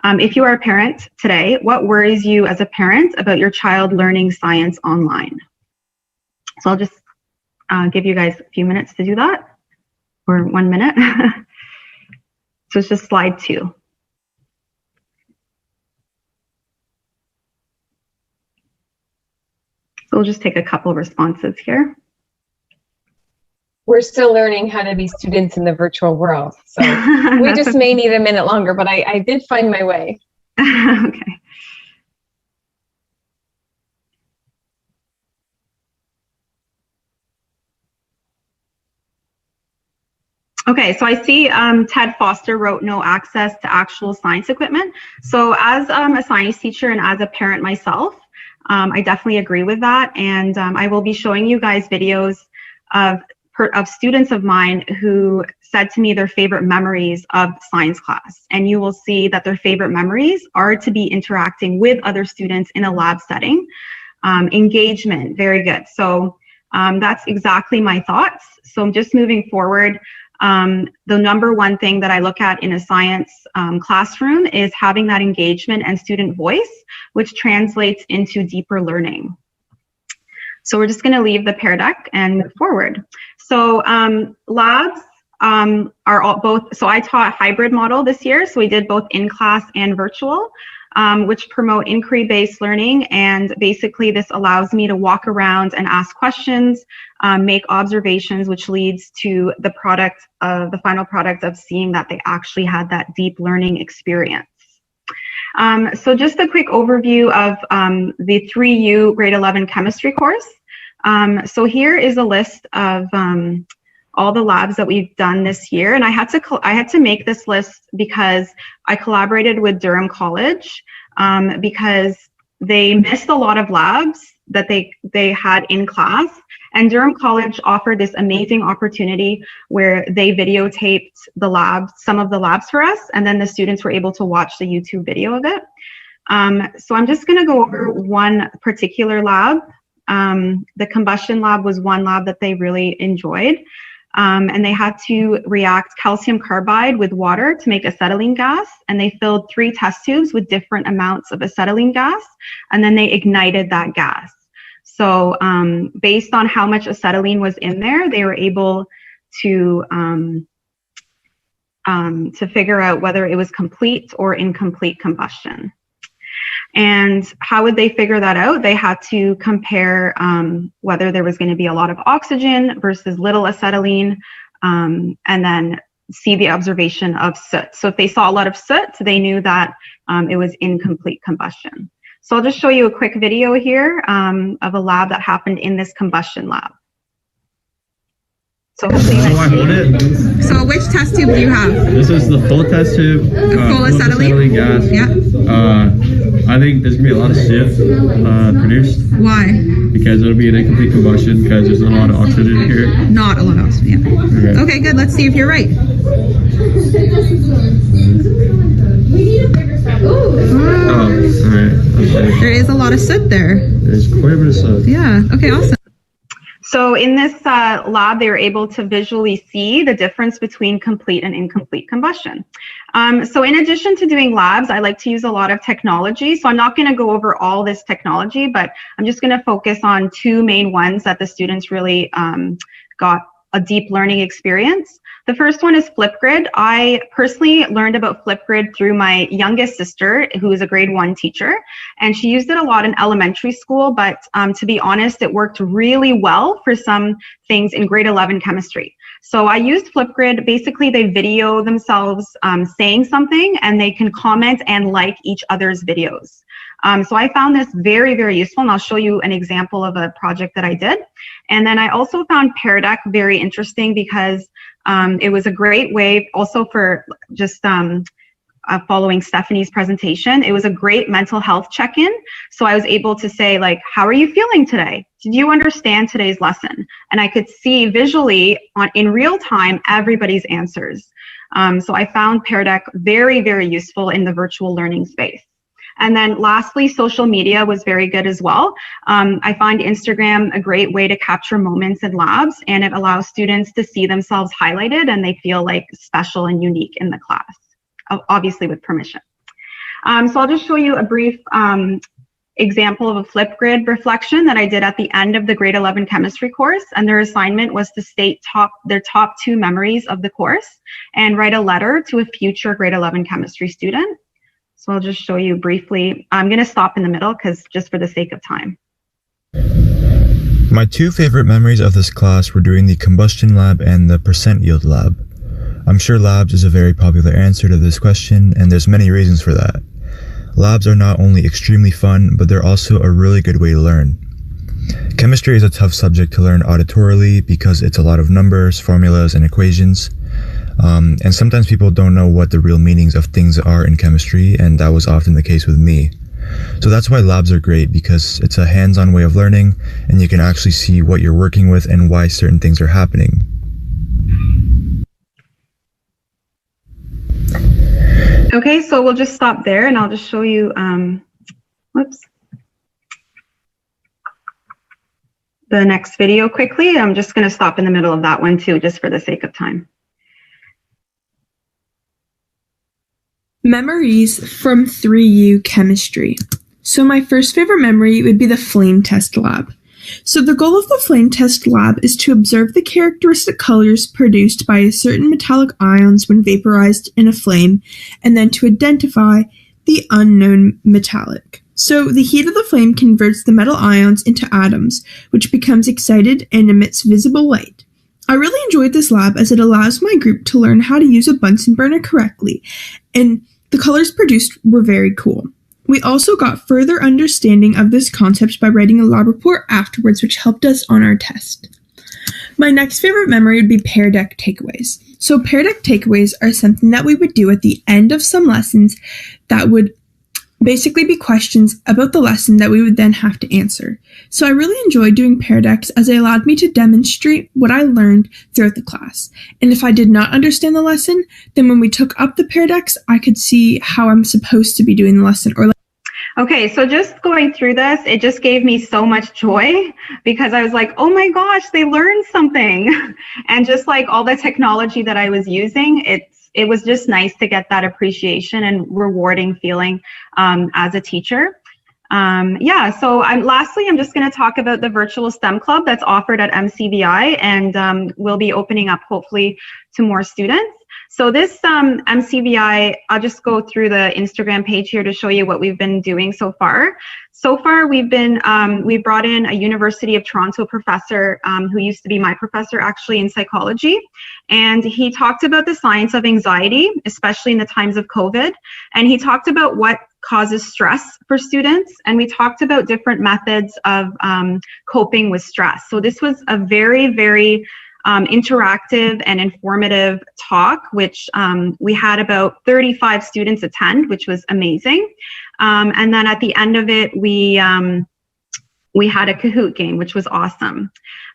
if you are a parent today, what worries you as a parent about your child learning science online? So I'll just give you guys a few minutes to do that, or 1 minute. So it's just slide 2. So we'll just take a couple responses here. We're still learning how to be students in the virtual world. So we just may need a minute longer, but I did find my way. Okay. Okay, so I see Ted Foster wrote no access to actual science equipment. So as a science teacher and as a parent myself, I definitely agree with that. And I will be showing you guys videos of students of mine who said to me their favorite memories of science class. And you will see that their favorite memories are to be interacting with other students in a lab setting. Engagement, very good. So that's exactly my thoughts. So I'm just moving forward. The number one thing that I look at in a science classroom is having that engagement and student voice, which translates into deeper learning. So we're just going to leave the Pear Deck and move forward. So labs are all both, so I taught a hybrid model this year. So we did both in-class and virtual, which promote inquiry-based learning. And basically this allows me to walk around and ask questions, make observations, which leads to the product, the final product of seeing that they actually had that deep learning experience. So just a quick overview of the 3U grade 11 chemistry course. So here is a list of all the labs that we've done this year. And I had to make this list because I collaborated with Durham College because they missed a lot of labs that they had in class. And Durham College offered this amazing opportunity where they videotaped the labs, some of the labs for us, and then the students were able to watch the YouTube video of it. So I'm just going to go over one particular lab. The combustion lab was one lab that they really enjoyed. And they had to react calcium carbide with water to make acetylene gas. And they filled 3 test tubes with different amounts of acetylene gas, and then they ignited that gas. So based on how much acetylene was in there, they were able to figure out whether it was complete or incomplete combustion. And how would they figure that out? They had to compare whether there was going to be a lot of oxygen versus little acetylene, and then see the observation of soot. So if they saw a lot of soot, they knew that it was incomplete combustion. So I'll just show you a quick video here of a lab that happened in this combustion lab. So hopefully how do I hold it? So which test tube do you have? This is the full test tube. Full acetylene gas. Yeah. I think there's gonna be a lot of soot produced. Why? Because it'll be an incomplete combustion because there's not a lot of oxygen here. Not a lot of oxygen. Yeah. Okay, good. Let's see if you're right. Oh, all right. There is a lot of soot there. There's quite a bit of soot. Yeah. Okay. Awesome. So in this lab, they were able to visually see the difference between complete and incomplete combustion. So in addition to doing labs, I like to use a lot of technology. So I'm not going to go over all this technology, but I'm just going to focus on 2 main ones that the students really got a deep learning experience. The first one is Flipgrid. I personally learned about Flipgrid through my youngest sister, who is a grade 1 teacher, and she used it a lot in elementary school, but to be honest, it worked really well for some things in grade 11 chemistry. So I used Flipgrid. Basically, they video themselves saying something, and they can comment and like each other's videos. So I found this very, very useful, and I'll show you an example of a project that I did. And then I also found Pear Deck very interesting because it was a great way also for just following Stephanie's presentation. It was a great mental health check-in. So I was able to say, like, how are you feeling today? Did you understand today's lesson? And I could see visually in real time everybody's answers. So I found Pear Deck very, very useful in the virtual learning space. And then lastly, social media was very good as well. I find Instagram a great way to capture moments in labs, and it allows students to see themselves highlighted and they feel like special and unique in the class, obviously with permission. So I'll just show you a brief example of a Flipgrid reflection that I did at the end of the grade 11 chemistry course, and their assignment was to state their top 2 memories of the course and write a letter to a future grade 11 chemistry student. So I'll just show you briefly. I'm going to stop in the middle because just for the sake of time. My 2 favorite memories of this class were doing the combustion lab and the percent yield lab. I'm sure labs is a very popular answer to this question, and there's many reasons for that. Labs are not only extremely fun, but they're also a really good way to learn. Chemistry is a tough subject to learn auditorily because it's a lot of numbers, formulas, and equations. And sometimes people don't know what the real meanings of things are in chemistry, and that was often the case with me. So that's why labs are great, because it's a hands-on way of learning, and you can actually see what you're working with and why certain things are happening. Okay, so we'll just stop there and I'll just show you, the next video quickly. I'm just going to stop in the middle of that one too, just for the sake of time. Memories from 3U chemistry. So my first favorite memory would be the flame test lab. So the goal of the flame test lab is to observe the characteristic colors produced by certain metallic ions when vaporized in a flame, and then to identify the unknown metallic. So the heat of the flame converts the metal ions into atoms, which becomes excited and emits visible light. I really enjoyed this lab as it allows my group to learn how to use a Bunsen burner correctly, and the colors produced were very cool. We also got further understanding of this concept by writing a lab report afterwards, which helped us on our test. My next favorite memory would be Pear Deck takeaways. So Pear Deck takeaways are something that we would do at the end of some lessons that would basically be questions about the lesson that we would then have to answer. So I really enjoyed doing Pear Decks as they allowed me to demonstrate what I learned throughout the class. And if I did not understand the lesson, then when we took up the Pear Decks, I could see how I'm supposed to be doing the lesson. Okay, so just going through this, it just gave me so much joy because I was like, oh my gosh, they learned something. And just like all the technology that I was using, it was just nice to get that appreciation and rewarding feeling as a teacher. Lastly, I'm just going to talk about the virtual STEM club that's offered at MCVI, and we'll be opening up hopefully to more students. So this MCVI, I'll just go through the Instagram page here to show you what we've been doing so far. So far, we brought in a University of Toronto professor who used to be my professor actually in psychology. And he talked about the science of anxiety, especially in the times of COVID. And he talked about what causes stress for students. And we talked about different methods of coping with stress. So this was a very, very interactive and informative talk, which we had about 35 students attend, which was amazing. And then at the end of it, we had a Kahoot game, which was awesome.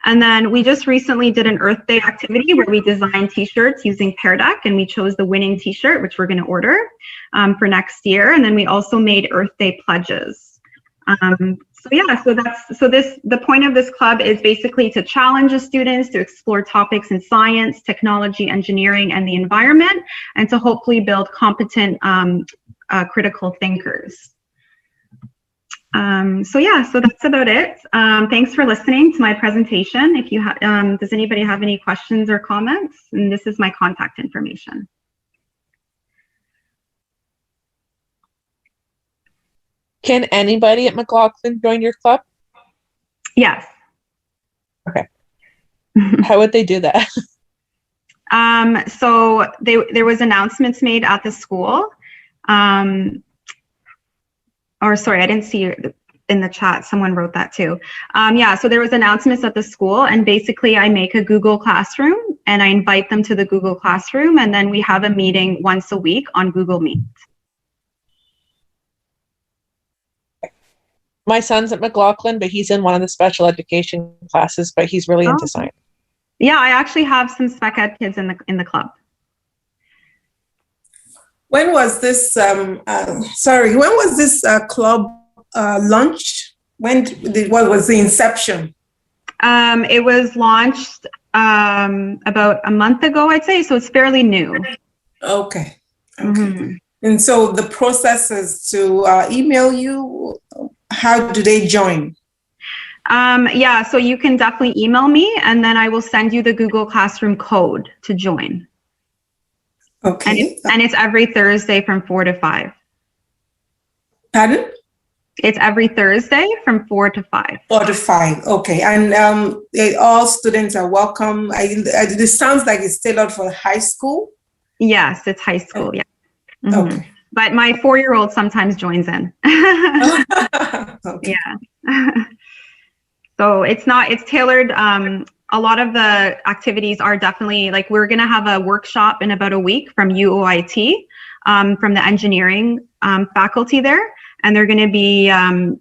And then we just recently did an Earth Day activity where we designed t-shirts using Pear Deck, and we chose the winning t-shirt, which we're going to order for next year. And then we also made Earth Day pledges. The point of this club is basically to challenge the students to explore topics in science, technology, engineering, and the environment, and to hopefully build competent critical thinkers. So that's about it. Thanks for listening to my presentation. If you does anybody have any questions or comments? And this is my contact information. Can anybody at McLaughlin join your club? Yes. Okay. How would they do that? So there was announcements made at the school. or sorry, I didn't see in the chat, someone wrote that too. Yeah, so there was announcements at the school, and basically I make a Google Classroom and I invite them to the Google Classroom, and then we have a meeting once a week on Google Meet. My son's at McLaughlin, but he's in one of the special education classes, but he's really into science. Yeah, I actually have some spec ed kids in the club. When was this, when was this club launched? What was the inception? It was launched about a month ago, I'd say, so it's fairly new. Okay. And so the process is to email you. How do they join? Yeah, so you can definitely email me, and then I will send you the Google Classroom code to join. Okay. And it's every Thursday from 4 to 5. Pardon? It's every Thursday from 4 to 5. 4 to 5. Okay. And all students are welcome. This sounds like it's tailored for high school. Yes, it's high school. Yeah. Okay. But my 4-year-old sometimes joins in. Okay. Yeah. So it's tailored. A lot of the activities are definitely, like, we're going to have a workshop in about a week from UOIT, from the engineering faculty there. And they're going to be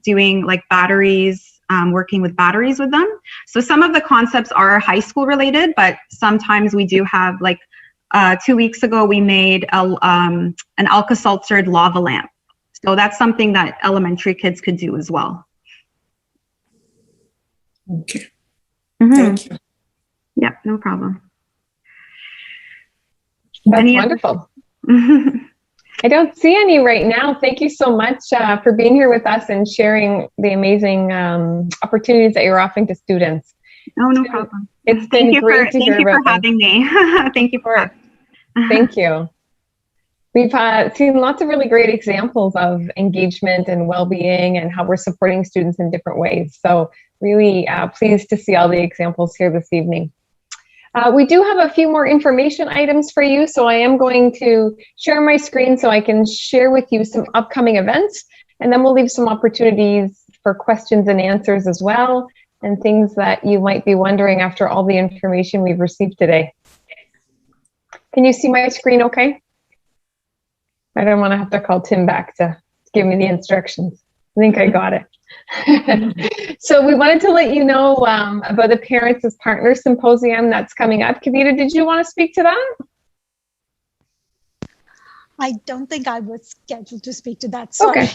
doing like batteries, working with batteries with them. So some of the concepts are high school related, but sometimes we do have, like 2 weeks ago, we made an Alka-Seltzered lava lamp. So that's something that elementary kids could do as well. Okay. Thank you. Yeah, no problem. That's wonderful. I don't see any right now. Thank you so much for being here with us and sharing the amazing opportunities that you're offering to students. Oh, no problem. It's been great to hear about them. Thank you for having me. Thank you for it. Thank you. We've seen lots of really great examples of engagement and well-being and how we're supporting students in different ways. So really pleased to see all the examples here this evening. We do have a few more information items for you, so I am going to share my screen so I can share with you some upcoming events, and then we'll leave some opportunities for questions and answers as well, and things that you might be wondering after all the information we've received today. Can you see my screen okay? I don't want to have to call Tim back to give me the instructions. I think I got it. So we wanted to let you know about the Parents as Partners Symposium that's coming up. Kavita, did you want to speak to that? I don't think I was scheduled to speak to that. Sorry. Okay,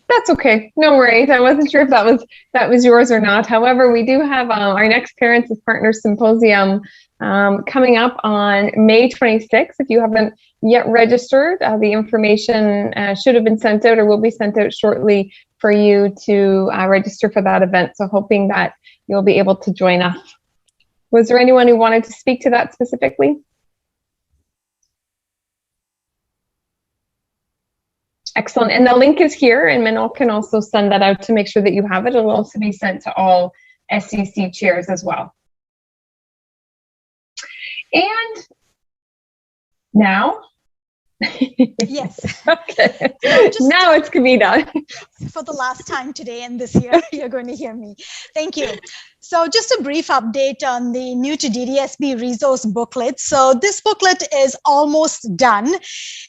that's okay. No worries. I wasn't sure if that was yours or not. However, we do have our next Parents as Partners Symposium coming up on May 26th. If you haven't yet registered, the information should have been sent out or will be sent out shortly for you to register for that event. So hoping that you'll be able to join us. Was there anyone who wanted to speak to that specifically? Excellent. And the link is here, and Minol can also send that out to make sure that you have it. It'll also be sent to all SCC chairs as well. And now, yes. Okay. So now it's Kavita. For the last time today and this year, you're going to hear me. Thank you. So just a brief update on the new to DDSB resource booklet. So this booklet is almost done.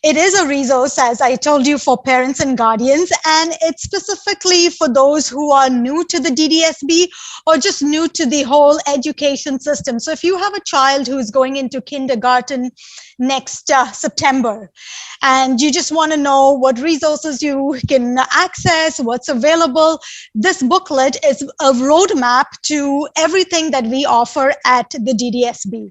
It is a resource, as I told you, for parents and guardians, and it's specifically for those who are new to the DDSB or just new to the whole education system. So if you have a child who's going into kindergarten next September, and you just want to know what resources you can access, what's available, this booklet is a roadmap to everything that we offer at the DDSB.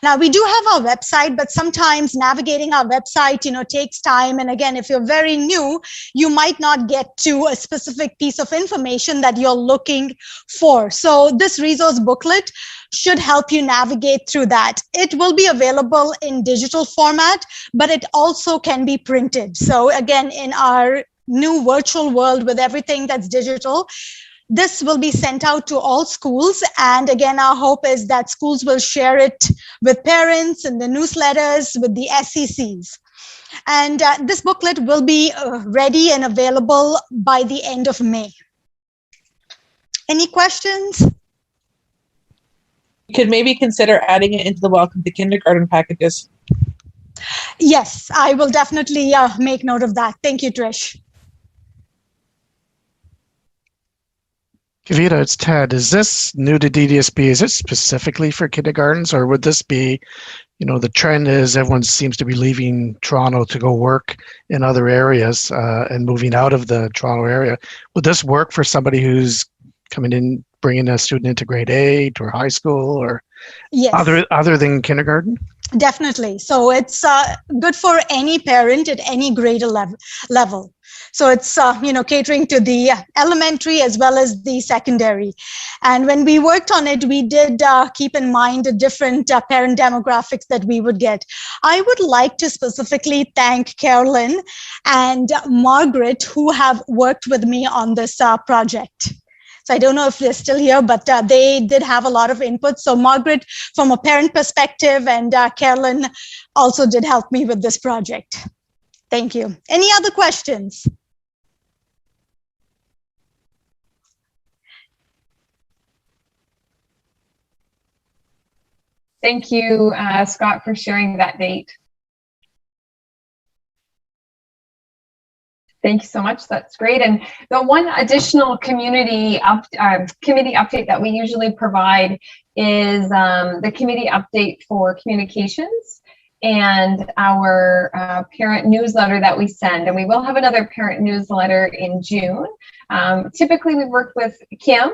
Now, we do have our website, but sometimes navigating our website, takes time. And again, if you're very new, you might not get to a specific piece of information that you're looking for. So this resource booklet should help you navigate through that. It will be available in digital format, but it also can be printed. So again, in our new virtual world with everything that's digital, this will be sent out to all schools. And again, our hope is that schools will share it with parents and the newsletters with the SCCs. And this booklet will be ready and available by the end of May. Any questions? You could maybe consider adding it into the Welcome to Kindergarten packages. Yes, I will definitely make note of that. Thank you, Trish. Kavita, it's Ted. Is this new to DDSB? Is it specifically for kindergartens, or would this be, the trend is everyone seems to be leaving Toronto to go work in other areas and moving out of the Toronto area. Would this work for somebody who's coming in, bringing a student into grade 8 or high school, or yes, other than kindergarten? Definitely. So it's good for any parent at any grade level. So it's, catering to the elementary as well as the secondary. And when we worked on it, we did keep in mind the different parent demographics that we would get. I would like to specifically thank Carolyn and Margaret, who have worked with me on this project. So I don't know if they're still here, but they did have a lot of input. So Margaret, from a parent perspective, and Carolyn also did help me with this project. Thank you. Any other questions? Thank you, Scott, for sharing that date. Thank you so much. That's great. And the one additional committee update that we usually provide is the committee update for communications and our parent newsletter that we send. And we will have another parent newsletter in June. Typically, we work with Kim,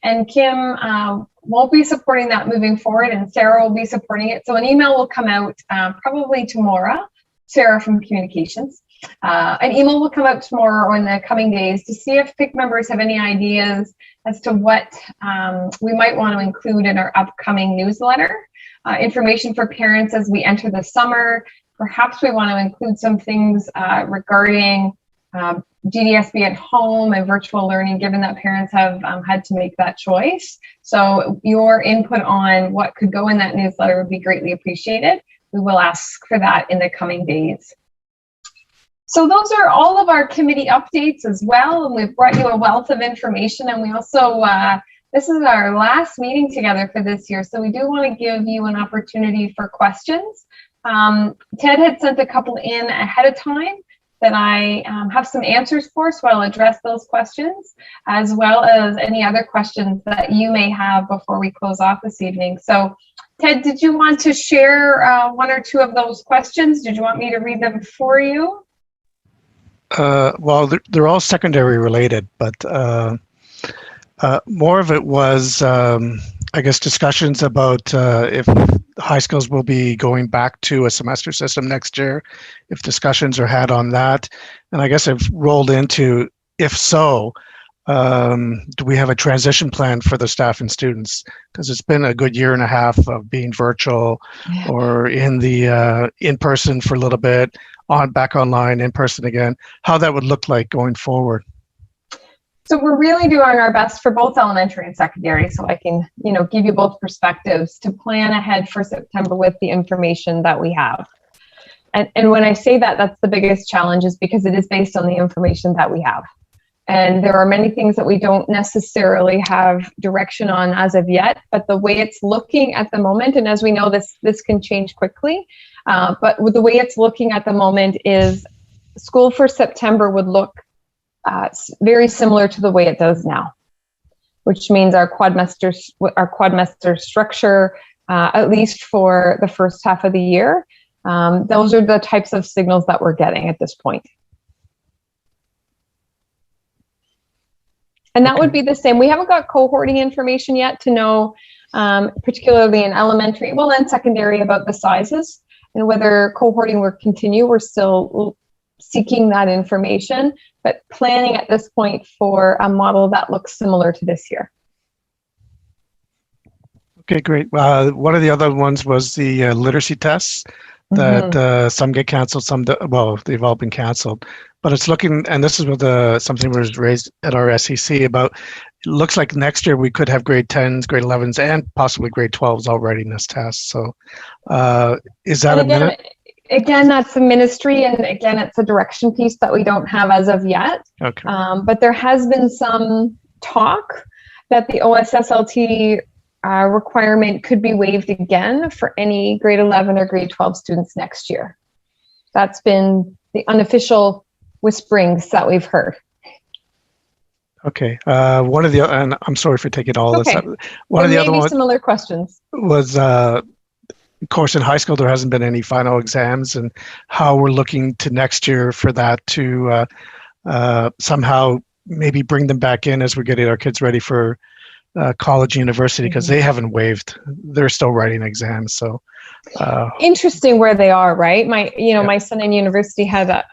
and Kim won't be supporting that moving forward, and Sarah will be supporting it. So an email will come out probably tomorrow, Sarah from communications. An email will come out tomorrow or in the coming days to see if PIC members have any ideas as to what we might want to include in our upcoming newsletter. Information for parents as we enter the summer. Perhaps we want to include some things regarding DDSB at home and virtual learning, given that parents have had to make that choice. So your input on what could go in that newsletter would be greatly appreciated. We will ask for that in the coming days. So those are all of our committee updates as well, and we've brought you a wealth of information, and we also, this is our last meeting together for this year, so we do want to give you an opportunity for questions. Ted had sent a couple in ahead of time that I have some answers for, so I'll address those questions, as well as any other questions that you may have before we close off this evening. So Ted, did you want to share one or two of those questions? Did you want me to read them for you? Well, they're all secondary related, but more of it was, I guess, discussions about if high schools will be going back to a semester system next year, if discussions are had on that. And I guess I've rolled into, if so, do we have a transition plan for the staff and students? Because it's been a good year and a half of being virtual or in the in-person for a little bit, back online, in person again, how that would look like going forward. So we're really doing our best for both elementary and secondary, so I can, give you both perspectives to plan ahead for September with the information that we have. And when I say that, that's the biggest challenge, is because it is based on the information that we have. And there are many things that we don't necessarily have direction on as of yet, but the way it's looking at the moment, and as we know, this can change quickly, but with the way it's looking at the moment is school for September would look very similar to the way it does now, which means our quadmester structure, at least for the first half of the year, those are the types of signals that we're getting at this point. And that would be the same. We haven't got cohorting information yet to know, particularly in elementary, well, and secondary, about the sizes and whether cohorting will continue. We're still seeking that information, but planning at this point for a model that looks similar to this year. Okay, great. One of the other ones was the literacy tests that some get canceled, some, well, they've all been canceled. But it's looking, and this is what something was raised at our SEC about, it looks like next year we could have grade 10s, grade 11s, and possibly grade 12s already in this test. So is that a minute? Again, that's the ministry, and again, it's a direction piece that we don't have as of yet. Okay. But there has been some talk that the OSSLT requirement could be waived again for any grade 11 or grade 12 students next year. That's been the unofficial whisperings that we've heard. Okay. One of the, and I'm sorry for taking all this up. One of the other ones similar questions was, of course, in high school, there hasn't been any final exams, and how we're looking to next year for that to somehow maybe bring them back in as we're getting our kids ready for college and university, because they haven't waived. They're still writing exams. So interesting where they are, right? My son in university had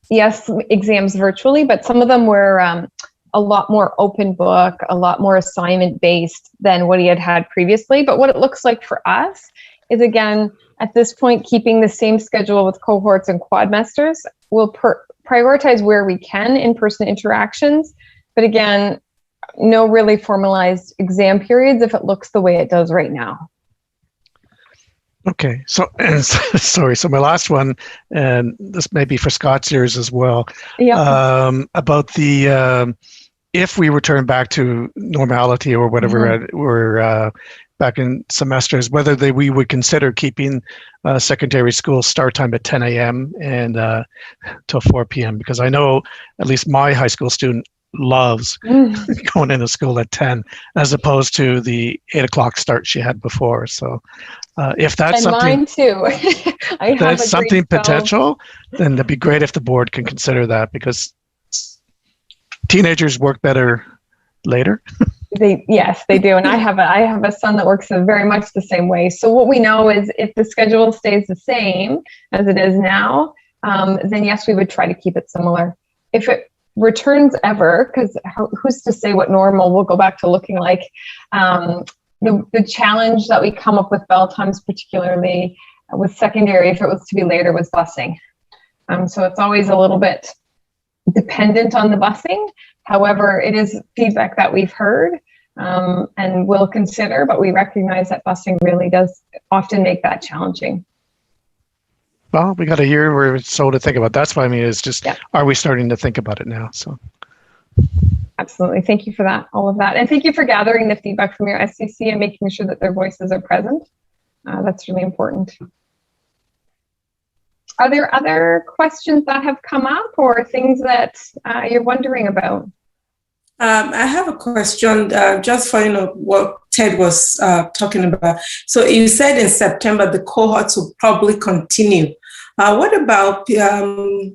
exams virtually, but some of them were a lot more open book, a lot more assignment based than what he had previously. But what it looks like for us is, again, at this point, keeping the same schedule with cohorts and quadmesters. We'll prioritize where we can in-person interactions, but again, no really formalized exam periods if it looks the way it does right now. Okay, so sorry. So my last one, and this may be for Scott's ears as well. Yeah. About the if we return back to normality or whatever we're back in semesters, whether we would consider keeping secondary school start time at 10 a.m. and till 4 p.m. Because I know at least my high school student loves going into school at 10 as opposed to the 8 o'clock start she had before. So if that's and something, mine too. that's something potential, then it'd be great if the board can consider that, because teenagers work better later. Yes, they do. And I have a son that works very much the same way. So what we know is if the schedule stays the same as it is now, then yes, we would try to keep it similar. If it returns ever, because who's to say what normal will go back to looking like? The challenge that we come up with bell times, particularly with secondary, if it was to be later, was busing. So it's always a little bit dependent on the busing. However, it is feedback that we've heard and will consider, but we recognize that busing really does often make that challenging. Well, we got a year or so to think about. That's what I mean, is just, are we starting to think about it now? So, absolutely. Thank you for that, all of that. And thank you for gathering the feedback from your SCC and making sure that their voices are present. That's really important. Are there other questions that have come up or things that you're wondering about? I have a question, just following up what Ted was talking about. So you said in September the cohorts will probably continue. What about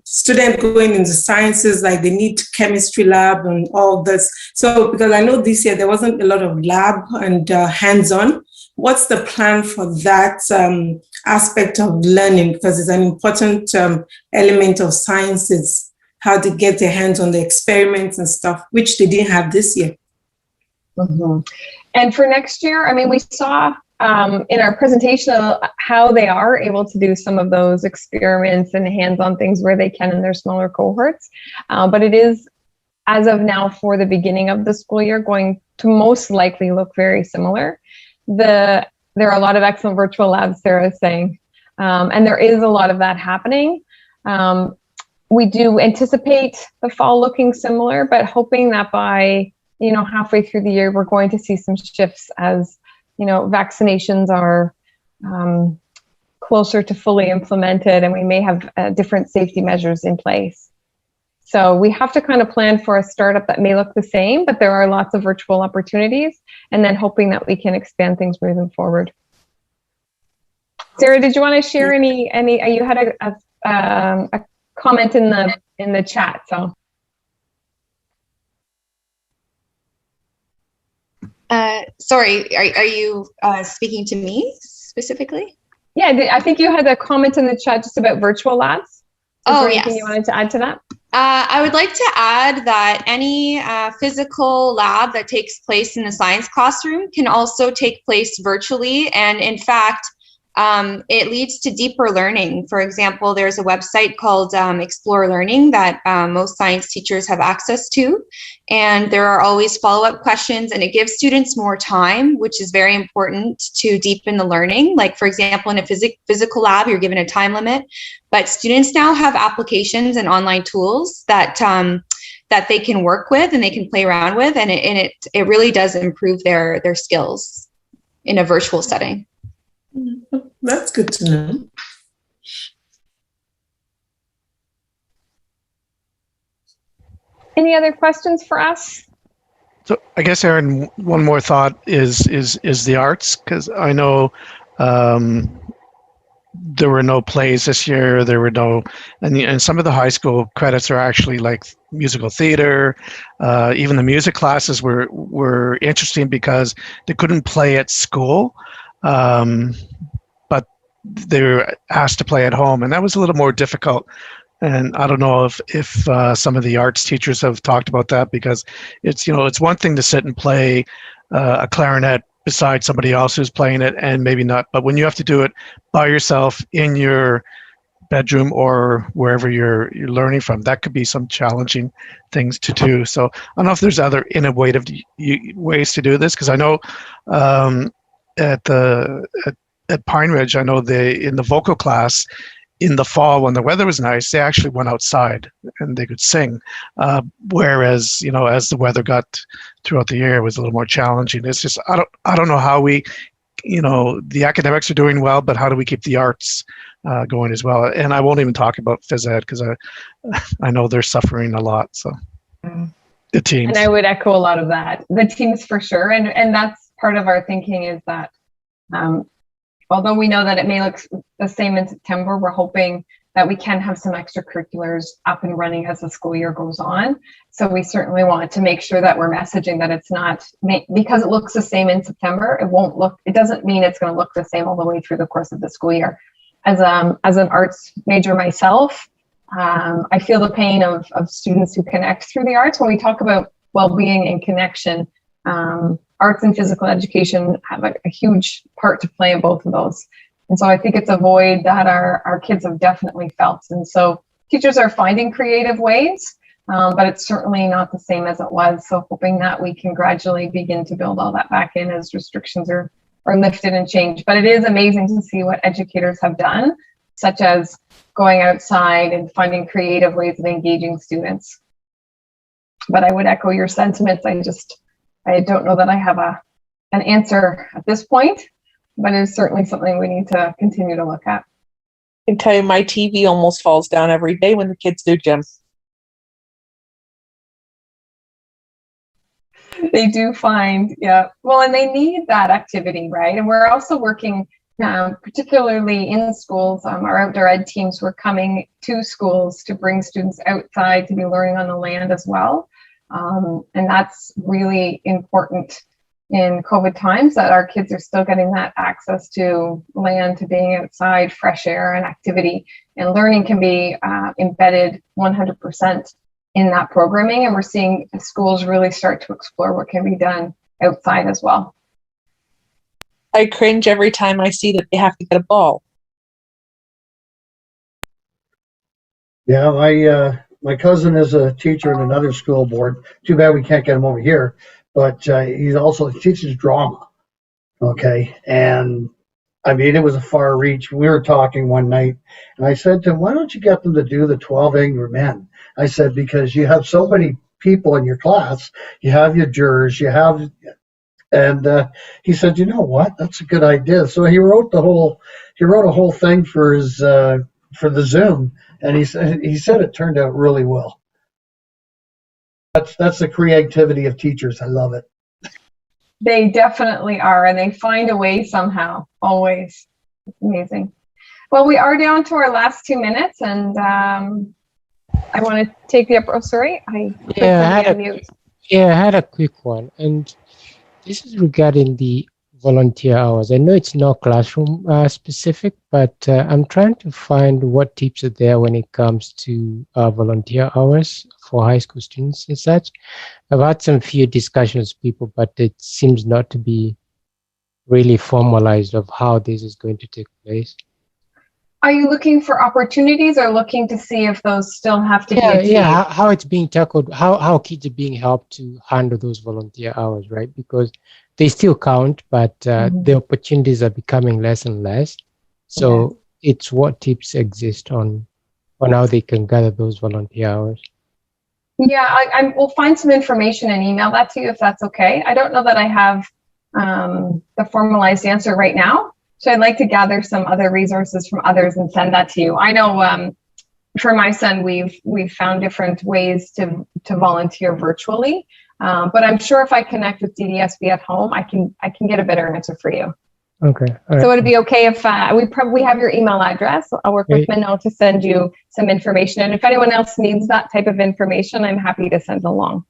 students going into sciences, like they need chemistry lab and all this? So because I know this year there wasn't a lot of lab and hands-on. What's the plan for that aspect of learning? Because it's an important element of sciences, how to get their hands on the experiments and stuff, which they didn't have this year. And for next year, I mean, we saw in our presentation how they are able to do some of those experiments and hands-on things where they can in their smaller cohorts. But it is, as of now, for the beginning of the school year, going to most likely look very similar. There are a lot of excellent virtual labs, Sarah is saying, and there is a lot of that happening. We do anticipate the fall looking similar, but hoping that by halfway through the year, we're going to see some shifts as vaccinations are closer to fully implemented, and we may have different safety measures in place. So we have to kind of plan for a startup that may look the same, but there are lots of virtual opportunities, and then hoping that we can expand things moving forward. Sarah, did you want to share any? You had a comment in the chat, so. Sorry, are you speaking to me specifically? Yeah, I think you had a comment in the chat just about virtual labs. Is there anything you wanted to add to that? I would like to add that any physical lab that takes place in the science classroom can also take place virtually. And in fact, it leads to deeper learning. For example, there's a website called Explore Learning that most science teachers have access to. And there are always follow-up questions, and it gives students more time, which is very important to deepen the learning. Like, for example, in a physical lab, you're given a time limit, but students now have applications and online tools that that they can work with and they can play around with, and it really does improve their skills in a virtual setting. That's good to know. Any other questions for us? So I guess, Erin, one more thought is the arts, because I know there were no plays this year. There were no, and some of the high school credits are actually like musical theater. Even the music classes were interesting because they couldn't play at school, but they were asked to play at home, and that was a little more difficult. And I don't know if some of the arts teachers have talked about that, because it's one thing to sit and play a clarinet beside somebody else who's playing it, and maybe not, but when you have to do it by yourself in your bedroom or wherever you're learning from, that could be some challenging things to do. So I don't know if there's other innovative ways to do this, because I know at Pine Ridge, I know in the vocal class, in the fall when the weather was nice, they actually went outside and they could sing. Whereas, as the weather got throughout the year, it was a little more challenging. It's just, I don't know how we, the academics are doing well, but how do we keep the arts going as well? And I won't even talk about phys ed, because I know they're suffering a lot. So the teams. And I would echo a lot of that. The teams for sure. And that's part of our thinking, is that although we know that it may look the same in September, we're hoping that we can have some extracurriculars up and running as the school year goes on. So we certainly want to make sure that we're messaging that it's not, because it looks the same in September, it doesn't mean it's going to look the same all the way through the course of the school year. As an arts major myself, I feel the pain of students who connect through the arts. When we talk about well-being and connection, arts and physical education have a huge part to play in both of those. And so I think it's a void that our kids have definitely felt. And so teachers are finding creative ways, but it's certainly not the same as it was. So hoping that we can gradually begin to build all that back in as restrictions are lifted and changed. But it is amazing to see what educators have done, such as going outside and finding creative ways of engaging students. But I would echo your sentiments. I don't know that I have an answer at this point, but it's certainly something we need to continue to look at. I can tell you, my TV almost falls down every day when the kids do gym. They do find, yeah. Well, and they need that activity, right? And we're also working, particularly in schools, our outdoor ed teams were coming to schools to bring students outside to be learning on the land as well. And that's really important in COVID times, that our kids are still getting that access to land, to being outside, fresh air and activity. And learning can be embedded 100% in that programming. And we're seeing schools really start to explore what can be done outside as well. I cringe every time I see that they have to get a ball. Yeah, my cousin is a teacher in another school board. Too bad we can't get him over here. But he teaches drama. Okay. And I mean, it was a far reach. We were talking one night, and I said to him, why don't you get them to do the 12 Angry Men? I said, because you have so many people in your class. You have your jurors, and he said, you know what? That's a good idea. So he wrote a whole thing for his for the Zoom, and he said it turned out really well. That's the creativity of teachers. I love it. They definitely are, and they find a way somehow, always. It's amazing. Well, we are down to our last 2 minutes, and I want to take the up. Oh, sorry. I had a quick one, and this is regarding the volunteer hours. I know it's not classroom specific, but I'm trying to find what tips are there when it comes to volunteer hours for high school students and such. I've had some few discussions with people, but it seems not to be really formalized of how this is going to take place. Are you looking for opportunities or looking to see if those still have to be achieved? Yeah, how it's being tackled, how kids are being helped to handle those volunteer hours, right? Because they still count, but the opportunities are becoming less and less. So it's what tips exist on how they can gather those volunteer hours. Yeah, we'll find some information and email that to you if that's okay. I don't know that I have the formalized answer right now. So I'd like to gather some other resources from others and send that to you. I know for my son, we've found different ways to volunteer virtually, but I'm sure if I connect with DDSB at home, I can get a better answer for you. Okay. All right. So would it be okay if we probably have your email address? I'll work with Minnow to send you some information. And if anyone else needs that type of information, I'm happy to send along.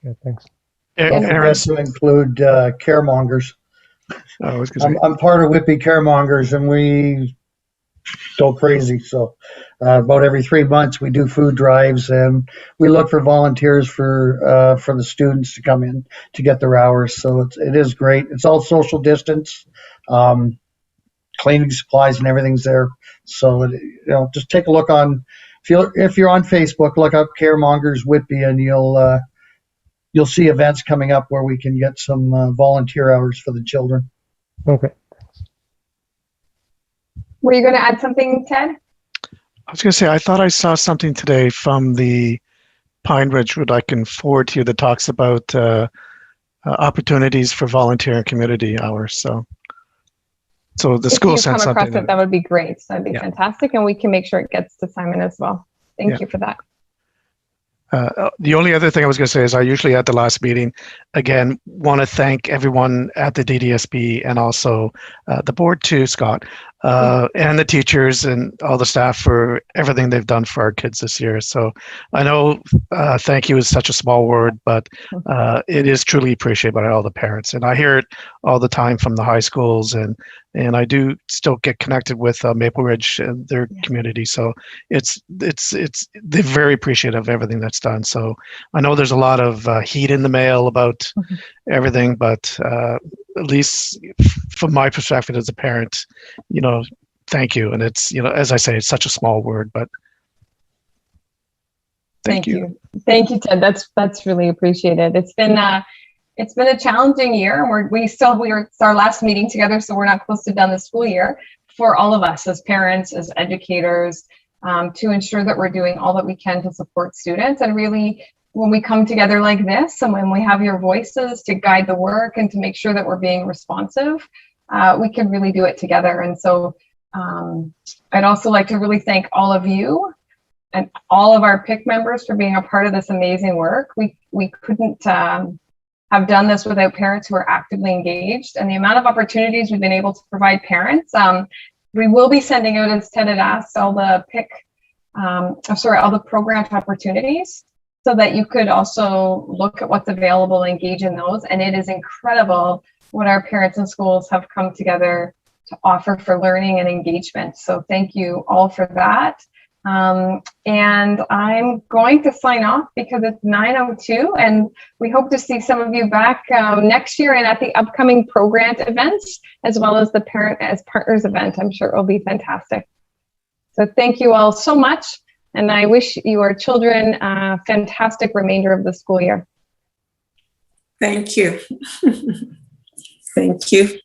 Yeah, thanks. Don't forget to include caremongers. I'm part of Whitby Caremongers, and we go crazy. So about every 3 months, we do food drives, and we look for volunteers for the students to come in to get their hours. So it is great. It's all social distance, cleaning supplies, and everything's there. So just take a look on if you're on Facebook, look up Caremongers Whitby, and you'll see events coming up where we can get some volunteer hours for the children. Okay. Were you going to add something, Ted? I was going to say, I thought I saw something today from the Pine Ridge that I can forward to you that talks about opportunities for volunteer and community hours. So the school sent something. If you come across it, that would be great. That'd be fantastic. And we can make sure it gets to Simon as well. Thank you for that. The only other thing I was going to say is I usually at the last meeting, again, want to thank everyone at the DDSB and also the board too, Scott, and the teachers and all the staff for everything they've done for our kids this year. So I know thank you is such a small word, but it is truly appreciated by all the parents. And I hear it all the time from the high schools, and I do still get connected with Maple Ridge and their community. So they're very appreciative of everything that's done. So I know there's a lot of heat in the mail about everything, but at least from my perspective as a parent, thank you. And it's, as I say, it's such a small word, but thank you. Thank you, Ted. That's really appreciated. It's been a challenging year, and it's our last meeting together, so we're not close to done the school year for all of us as parents, as educators, to ensure that we're doing all that we can to support students. And really, when we come together like this, and when we have your voices to guide the work and to make sure that we're being responsive, we can really do it together. And so I'd also like to really thank all of you and all of our PIC members for being a part of this amazing work. We couldn't have done this without parents who are actively engaged, and the amount of opportunities we've been able to provide parents. We will be sending out, as Ted had asked, all the all the program opportunities, so that you could also look at what's available, engage in those. And it is incredible what our parents and schools have come together to offer for learning and engagement. So thank you all for that. And I'm going to sign off because it's 9:02, and we hope to see some of you back next year and at the upcoming program events, as well as the Parent as Partners event. I'm sure it will be fantastic. So thank you all so much, and I wish your children a fantastic remainder of the school year. Thank you. Thank you.